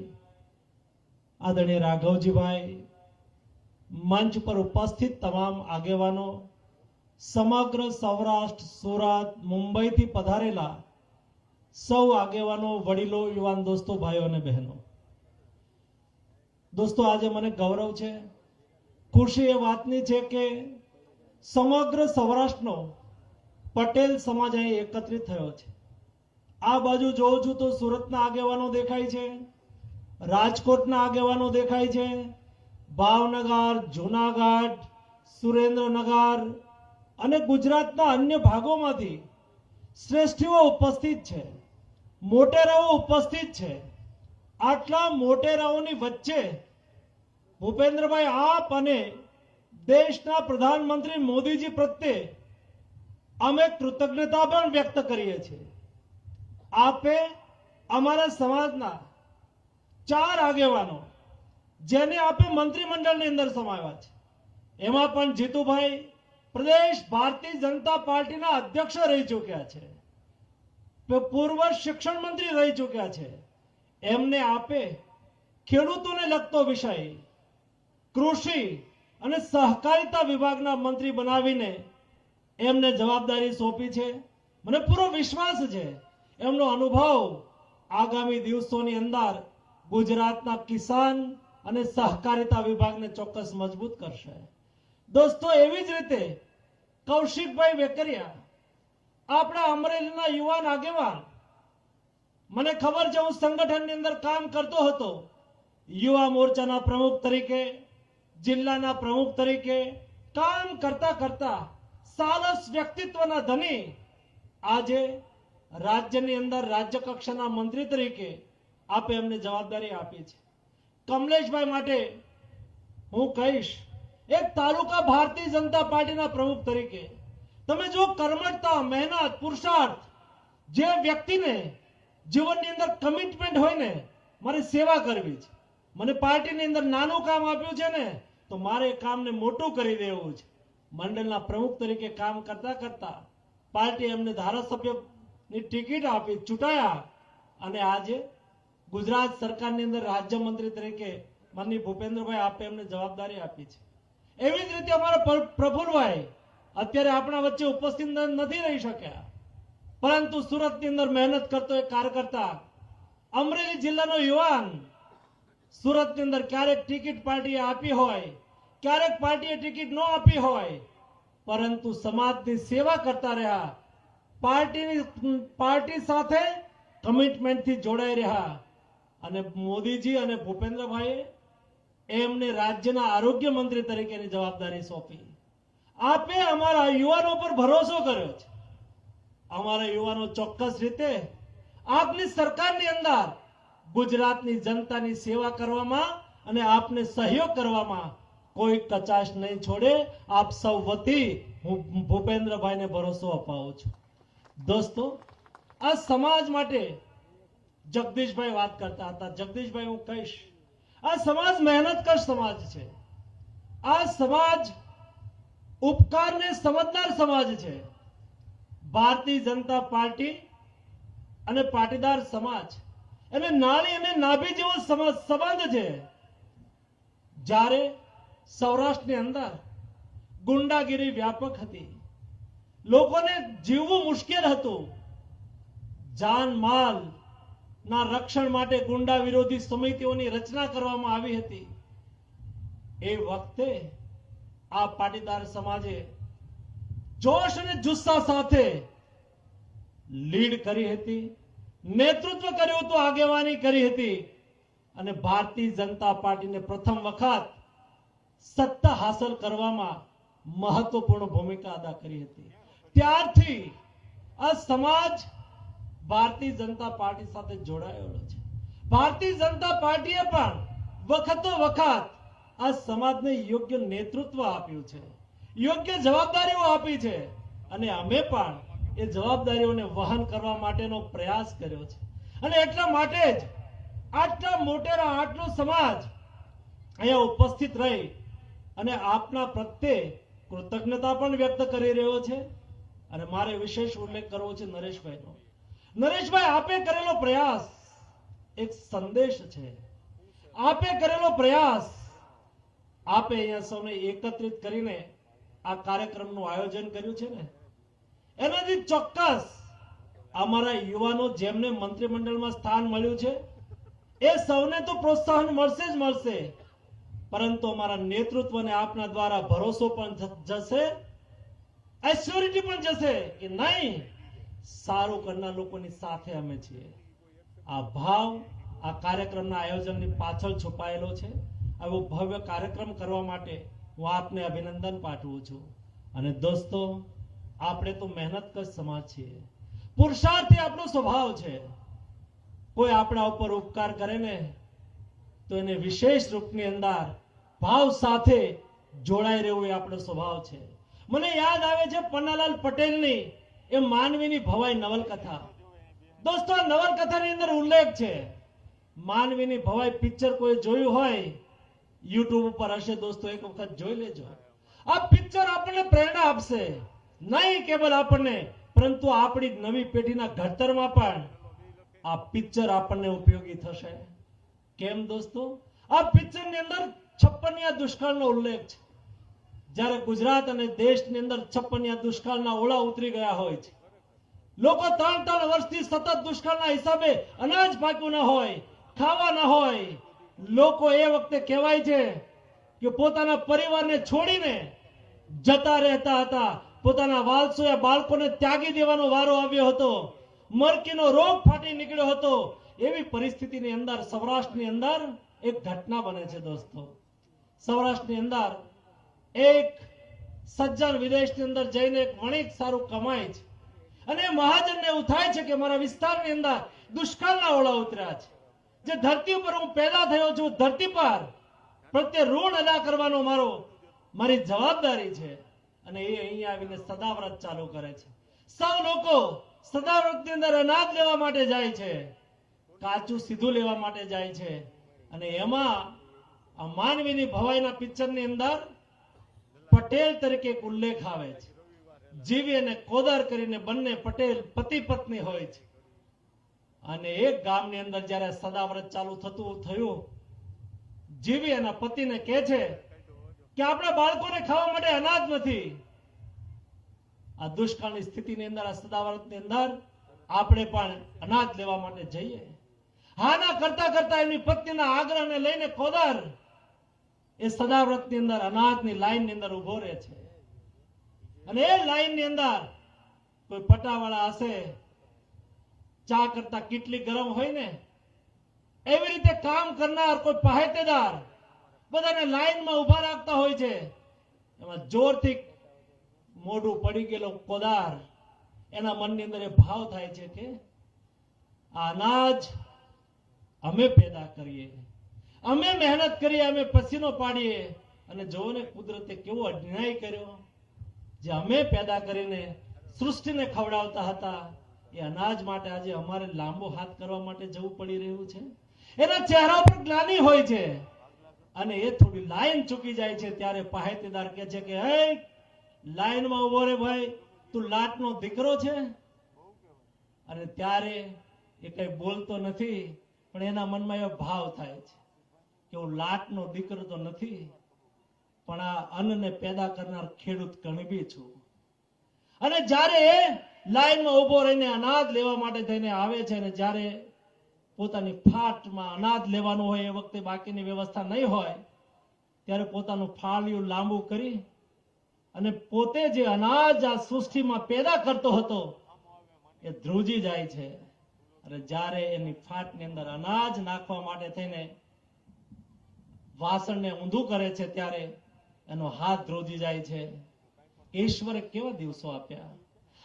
આદરણીય રાઘવજીભાઈ, મંચ પર ઉપસ્થિત તમામ આગેવાનો, સમગ્ર સૌરાષ્ટ્ર, સુરત, મુંબઈથી પધારેલા સૌ આગેવાનો, વડીલો, યુવાન દોસ્તો, ભાઈઓ અને બહેનો. દોસ્તો, આજે મને ગૌરવ છે, ખુશી એ વાતની છે કે સમગ્ર સૌરાષ્ટ્રનો પટેલ સમાજ અહીં એકત્રિત થયો છે. આ બાજુ જોઉં છું તો સુરતના આગેવાનો દેખાય છે, રાજકોટના આગેવાનો દેખાય છે, ભાવનગર, જૂનાગઢ, સુરેન્દ્રનગર, અને ગુજરાતના અન્ય ભાગોમાંથી શ્રેષ્ઠીઓ ઉપસ્થિત છે, મોટેરાઓ ઉપસ્થિત છે. આટલા મોટેરાઓની વચ્ચે ભૂપેન્દ્રભાઈ આપ અને દેશના પ્રધાનમંત્રી મોદીજી પ્રત્યે અમે કૃતજ્ઞતા પણ વ્યક્ત કરીએ છીએ. આપે અમારા સમાજના 4 આગેવાનો જેને આપે મંત્રીમંડળની અંદર સમાવ્યા છે, એમાં પણ જીતુભાઈ પ્રદેશ ભારતીય જનતા પાર્ટીના અધ્યક્ષ રહી ચૂક્યા છે, પૂર્વ શિક્ષણ મંત્રી રહી ચૂક્યા છે. એમને આપે ખેડૂતોને લગતો વિષય કૃષિ અને સહકારિતા વિભાગના મંત્રી બનાવીને એમને જવાબદારી સોંપી છે. મને પૂરો વિશ્વાસ છે એમનો અનુભવ આગામી દિવસોની અંદર ગુજરાતના કિસાન અને સહકારિતા વિભાગને ચોક્કસ મજબૂત કરશે. દોસ્તો, એવી જ રીતે કૌશિકભાઈ વેકરિયા આપણા અમરેલીના યુવાન આગેવાન, મને ખબર છે હું સંગઠનની અંદર કામ કરતો હતો, યુવા મોરચાના પ્રમુખ તરીકે, જિલ્લાના પ્રમુખ તરીકે કામ કરતા કરતા સાલસ વ્યક્તિત્વના ધની આજે રાજ્યની અંદર રાજ્ય કક્ષાના મંત્રી તરીકે આપે એમને જવાબદારી આપી છે. કમલેશભાઈ માટે હું કહીશ, એક તાલુકા ભારતીય જનતા પાર્ટીના પ્રમુખ તરીકે તમે જો કર્મઠતા, મહેનત, પુરુષાર્થ, જે વ્યક્તિને જીવનની અંદર કમિટમેન્ટ હોય ને, મારે સેવા કરવી છે, મને પાર્ટીની અંદર નાનું કામ આપ્યું છે ને તો મારે કામને મોટું કરી દેવું છે. મંડળના પ્રમુખ તરીકે કામ કરતા કરતા પાર્ટી એમને ધારાસભ્યની ટિકિટ આપી, ચૂંટાયા અને આજે ગુજરાત સરકારની અંદર રાજ્યમંત્રી તરીકે માનનીય ભૂપેન્દ્રભાઈ આપે એમને જવાબદારી આપી છે. એવી જ રીતે અમારા પ્રફુલભાઈ અત્યારે આપણા વચ્ચે ઉપસ્થિત નથી રહી શક્યા, પરંતુ સુરતની અંદર મહેનત કરતો એક કાર્યકર્તા, અમરેલી જિલ્લાનો યુવાન, સુરતની અંદર ક્યારેક ટિકિટ પાર્ટીએ આપી હોય, ક્યારેક પાર્ટીએ ટિકિટ ન આપી હોય, પરંતુ સમાજની સેવા કરતા રહ્યા, પાર્ટી સાથે કમિટમેન્ટથી જોડાઈ રહ્યા અને મોદીજી અને ભૂપેન્દ્રભાઈએ એમને રાજ્યના આરોગ્ય મંત્રી તરીકેની જવાબદારી સોંપી. આપે અમારા યુવાનો પર ભરોસો કર્યો છે. અમારા યુવાનો ચોક્કસ રીતે આપની સરકારની અંદર ગુજરાતની જનતાની સેવા કરવામાં અને આપને સહયોગ કરવામાં કોઈ કચાશ નહીં છોડે. આપ સૌ વતી હું ભૂપેન્દ્રભાઈને ભરોસો અપાવું છું. દોસ્તો, આ સમાજ માટે જગદીશભાઈ વાત કરતા હતા. જગદીશભાઈ, હું કહીશ, આ સમાજ મહેનતકશ સમાજ છે. આ સમાજ ઉપકારને સમજનાર સમાજ છે. ભારતીય જનતા પાર્ટી અને પાટીદાર સમાજ એટલે નાળી અને નાભી જેવો સંબંધ છે. જ્યારે સૌરાષ્ટ્રની અંદર ગુંડાગીરી વ્યાપક હતી, લોકોને જીવવું મુશ્કેલ હતું, જાન માલ ના રક્ષણ માટે ગુંડા વિરોધી સમિતિઓની રચના કરવામાં આવી હતી. એ વખતે આ પાટીદાર સમાજે જોશ અને જુસ્સા સાથે લીડ કરી હતી, નેતૃત્વ કર્યું હતું, આગેવાની કરી હતી અને ભારતીય જનતા પાર્ટીને પ્રથમ વખત સત્તા હાંસલ કરવામાં મહત્વપૂર્ણ ભૂમિકા અદા કરી હતી. ત્યારથી આ સમાજ ભારતીય જનતા પાર્ટી સાથે જોડાયેલો છે. ભારતીય જનતા પાર્ટીએ પણ વખતો વખત આ સમાજને યોગ્ય નેતૃત્વ આપ્યું છે, યોગ્ય જવાબદારીઓ આપી છે અને અમે પણ એ જવાબદારીઓને વહન કરવા માટેનો પ્રયાસ કર્યો છે. અને એટલા માટે જ આટલા મોટેરા આટલો સમાજ અહીંયા ઉપસ્થિત રહી અને આપના પ્રત્યે કૃતજ્ઞતા પણ વ્યક્ત કરી રહ્યો છે. અને મારે વિશેષ ઉલ્લેખ કરવો છે નરેશભાઈનો. નરેશભાઈ, આપે કરેલો પ્રયાસ એક સંદેશ છે. આપે કરેલો પ્રયાસ, આપે અહીંયા સૌને એકત્રિત કરીને આ કાર્યક્રમનું આયોજન કર્યું છે ને, એનાથી ચોક્કસ અમારા યુવાનો જેમને મંત્રીમંડળમાં સ્થાન મળ્યું છે એ સૌને તો પ્રોત્સાહન મળશે જ મળશે, પરંતુ અમારા નેતૃત્વને આપના દ્વારા ભરોસો પણ જશે, એશ્યોરિટી પણ જશે કે નહીં, સારું કરનાર લોકોની સાથે અમે છીએ. આ ભાવ આ કાર્યક્રમના આયોજનની પાછળ છુપાયેલો છે. આવો ભવ્ય કાર્યક્રમ કરવા માટે હું આપને અભિનંદન પાઠવું છું. અને દોસ્તો, આપણે તો મહેનતકશ સમાજ છીએ, પુરુષાર્થી આપણો સ્વભાવ છે. કોઈ આપણા ઉપર ઉપકાર કરે ને તો એને વિશેષ રૂપની અંદર ભાવ સાથે જોડાઈ રહેવું એ આપણો સ્વભાવ છે. મને યાદ આવે છે પન્નાલાલ પટેલની એ માનવીની ભવાઈ નવલકથા. દોસ્તો, આ નવલકથાની અંદર ઉલ્લેખ છે, માનવીની ભવાઈ પિક્ચર કોઈ જોયું હોય યુટ્યુબ ઉપર હશે દોસ્તો, એક વખત જોઈ લેજો. આ પિક્ચર આપણને પ્રેરણા આપશે, નહીં કેવલ આપણને પરંતુ આપણી નવી પેઢીના ઘડતરમાં પણ આ પિક્ચર આપણને ઉપયોગી થશે. કેમ દોસ્તો? આ પિક્ચરની અંદર 56 દુષ્કાળનો ઉલ્લેખ છે. જ્યારે ગુજરાત અને દેશની અંદર 56 દુષ્કાળના ઓળા ઉતરી ગયા હોય છે, લોકો 3 વર્ષથી સતત દુષ્કાળના હિસાબે અનાજ પાક્યું ન હોય, ખાવા ન હોય, લોકો એ વખતે કહેવાય છે કે પોતાના પરિવારને છોડીને જતા રહેતા હતા, પોતાના વાલસોયા બાળકોને ત્યાગી દેવાનો વારો આવ્યો હતો, મરકીનો રોગ ફાટી નીકળ્યો હતો. એવી પરિસ્થિતિની અંદર સૌરાષ્ટ્રની અંદર એક ઘટના બને છે દોસ્તો. સૌરાષ્ટ્રની અંદર એક સજ્જન વિદેશની અંદર જઈને એક વણિક સારું કમાય છે અને મહાજનને એવું થાય છે કે મારા વિસ્તારની અંદર દુષ્કાળના ઓળા ઉતર્યા છે. જે ધરતી ઉપર હું પેદા થયો છું, ધરતી પર પ્રત્યે ઋણ અદા કરવાનો મારી જવાબદારી છે. અને એ અહીંયા આવીને સદાવ્રત ચાલુ કરે છે. સૌ લોકો સદાવ્રતની અંદર અનાજ લેવા માટે જાય છે, કાચું સીધું લેવા માટે જાય છે. અને એમાં આ માનવીની ભવાઈના પિક્ચરની અંદર પટેલ તરીકે એક ઉલ્લેખ આવે છે. જીવી અને કોદર કરીને બંને પટેલ પતિ પત્ની હોય છે. અને એક ગામની અંદર જ્યારે સદાવ્રત ચાલુ થયું, જીવી એના પતિને કહે છે કે આપણા બાળકોને ખાવા માટે અનાજ નથી. આ દુષ્કાળની સ્થિતિની અંદર, આ સદાવ્રતની અંદર આપણે પણ અનાજ લેવા માટે જઈએ. હાના કરતા કરતા એની પત્નીના આગ્રહને લઈને કોદર એ સદાવ્રતની અંદર અનાજની લાઈનની અંદર ઉભો રહે છે. અને એ લાઈનની અંદર કોઈ પટાવાળા હશે, ચા કરતા કેટલી ગરમ હોય ને એવી રીતે કામ કરનાર કોઈ પાહેતેદાર બધાને લાઈનમાં ઉભા રાખતા હોય છે. એમાં જોરથી મોઢું પડી ગયેલો કોદાર, એના મનની અંદર એ ભાવ થાય છે કે આ અનાજ અમે પેદા કરીએ, અમે મહેનત કરીએ, અમે પસીનો પાડીએ, અને જોવો ને કુદરતે કેવો અન્યાય કર્યો. જે અમે પેદા કરીને સૃષ્ટિને ખવડાવતા હતા એ અનાજ માટે આજે અમારે લાંબો હાથ કરવા માટે જવું પડી રહ્યું છે. એના ચહેરા પર ગ્લાનિ હોય છે. અને એ થોડી લાઈન ચૂકી જાય છે ત્યારે પાહેતેદાર કહે છે કે હે, લાઈનમાં ઉભો રે ભાઈ, તું લાટનો દીકરો છે. અને ત્યારે એ કઈ બોલતો નથી, પણ એના મનમાં એવો ભાવ થાય છે કે હું લાટનો દીકરો તો નથી, પણ આ અન્નને પેદા કરનાર ખેડૂત કણબી છું. અને જ્યારે એ લાઈનમાં ઉભો રહીને અનાજ લેવા માટે થઈને આવે છે, અને જ્યારે પોતાની ફાટમાં અનાજ લેવાનું હોય એ વખતે બાકીની વ્યવસ્થા નહીં હોય, ત્યારે પોતાનું ફાળિયું લાંબુ કરી અને પોતે જે અનાજ આ સૃષ્ટિમાં પેદા કરતો હતો એ ધ્રુજી જાય છે. અને જ્યારે એની ફાટની અંદર અનાજ નાખવા માટે થઈને વાસણને ઊંધું કરે છે ત્યારે એનો હાથ ધ્રુજી જાય છે. ઈશ્વરે કેવા દિવસો આપ્યા.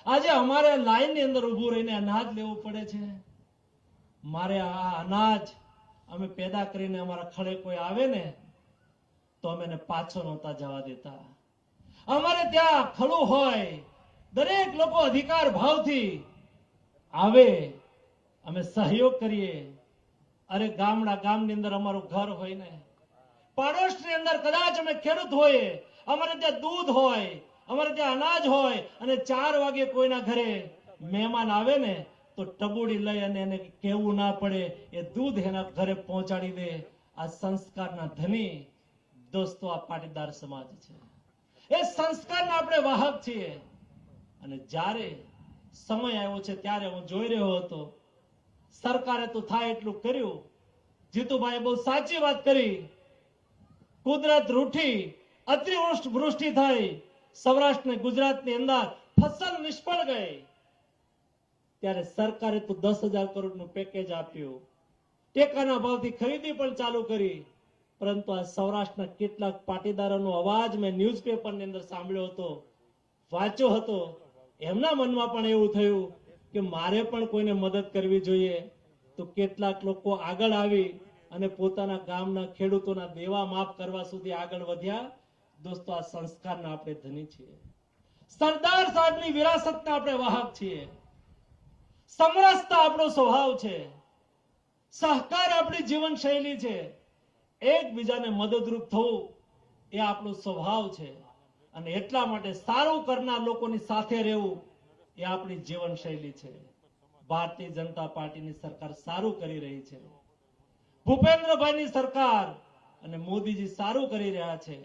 આજે અમારે લાઈનની અંદર ઊભું રહીને અનાજ લેવું પડે છે. મારે આ અનાજ અમે પેદા કરીને અમારા ખડે કોઈ આવે ને તો અમે એને પાછો નહોતા જવા દેતા. અમારે ત્યાં ખડું હોય, દરેક લોકો અધિકાર ભાવથી આવે, અમે સહયોગ કરીએ. અરે ગામની અંદર અમારું ઘર હોય ને, પાડોશની અંદર કદાચ અમે ખેડૂત હોઈએ, અમારે ત્યાં દૂધ હોય, અમારે ત્યાં અનાજ હોય, અને 4 વાગે કોઈના ઘરે મહેમાન આવે ને તો ટબુડી લઈ અને એને કહેવું ના પડે, એ દૂધ એના ઘરે પહોંચાડી દે. આ સંસ્કારના ધની દોસ્તો આ પાટીદાર સમાજ છે. એ સંસ્કારના આપણે વાહક છીએ. અને જ્યારે સમય આવ્યો છે ત્યારે હું જોઈ રહ્યો હતો, સરકારે તો થાય એટલું કર્યું. જીતુભાઈએ બહુ સાચી વાત કરી. કુદરત રૂઠી, અતિવૃષ્ટિ થઈ, સૌરાષ્ટ્ર ને ગુજરાતની અંદર ફસલ નિષ્ફળ ગઈ, ત્યારે સરકારે તો 10,000 કરોડનું પેકેજ આપ્યું. ટેકાના ભાવથી ખરીદી પણ ચાલુ કરી. પરંતુ આ સૌરાષ્ટ્રના કેટલાક પાટીદારોનો અવાજ મેં ન્યૂઝપેપરની અંદર સાંભળ્યો હતો વાંચ્યો હતો એમના મનમાં પણ એવું થયું કે મારે પણ કોઈને મદદ કરવી જોઈએ, તો કેટલાક લોકો આગળ આવી અને પોતાના ગામના ખેડૂતોના દેવા માફ કરવા સુધી આગળ વધ્યા. દોસ્તો, આ સંસ્કારના આપણે ધની છીએ. સરદાર સાહેબની વિરાસતના આપણે વાહક છીએ. સમરસતા આપણો સ્વભાવ છે, સહકાર આપણી જીવન શૈલી છે, એકબીજાને મદદરૂપ થવું એ આપણો સ્વભાવ છે. અને એટલા માટે સારું કરનાર લોકોની સાથે રહેવું એ આપણી જીવન શૈલી છે. ભારતીય જનતા પાર્ટીની સરકાર સારું કરી રહી છે. ભૂપેન્દ્રભાઈની સરકાર અને મોદીજી સારું કરી રહ્યા છે.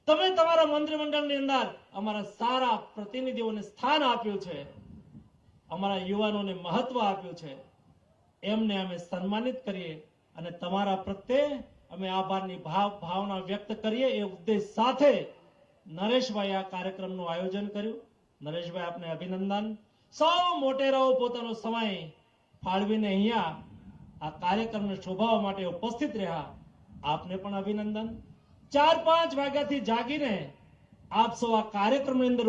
તમે તમારા મંત્રીમંડળની અંદર અમારા સારા પ્રતિનિધિઓને સ્થાન આપ્યું છે, અમારા યુવાનોને મહત્વ આપ્યું છે. એમને અમે સન્માનિત કરીએ અને તમારા પ્રત્યે અમે આભારની ભાવના વ્યક્ત કરીએ એ ઉદ્દેશ સાથે નરેશભાઈ આ કાર્યક્રમનું આયોજન કર્યું. નરેશભાઈ, આપને અભિનંદન. સૌ મોટેરાઓ પોતાનો સમય ફાળવીને અહીંયા આ કાર્યક્રમને શોભાવવા માટે ઉપસ્થિત રહ્યા. આપને પણ અભિનંદન. 4-5 વાગ્યાથી જાગીને આપ સૌ આ કાર્યક્રમની અંદર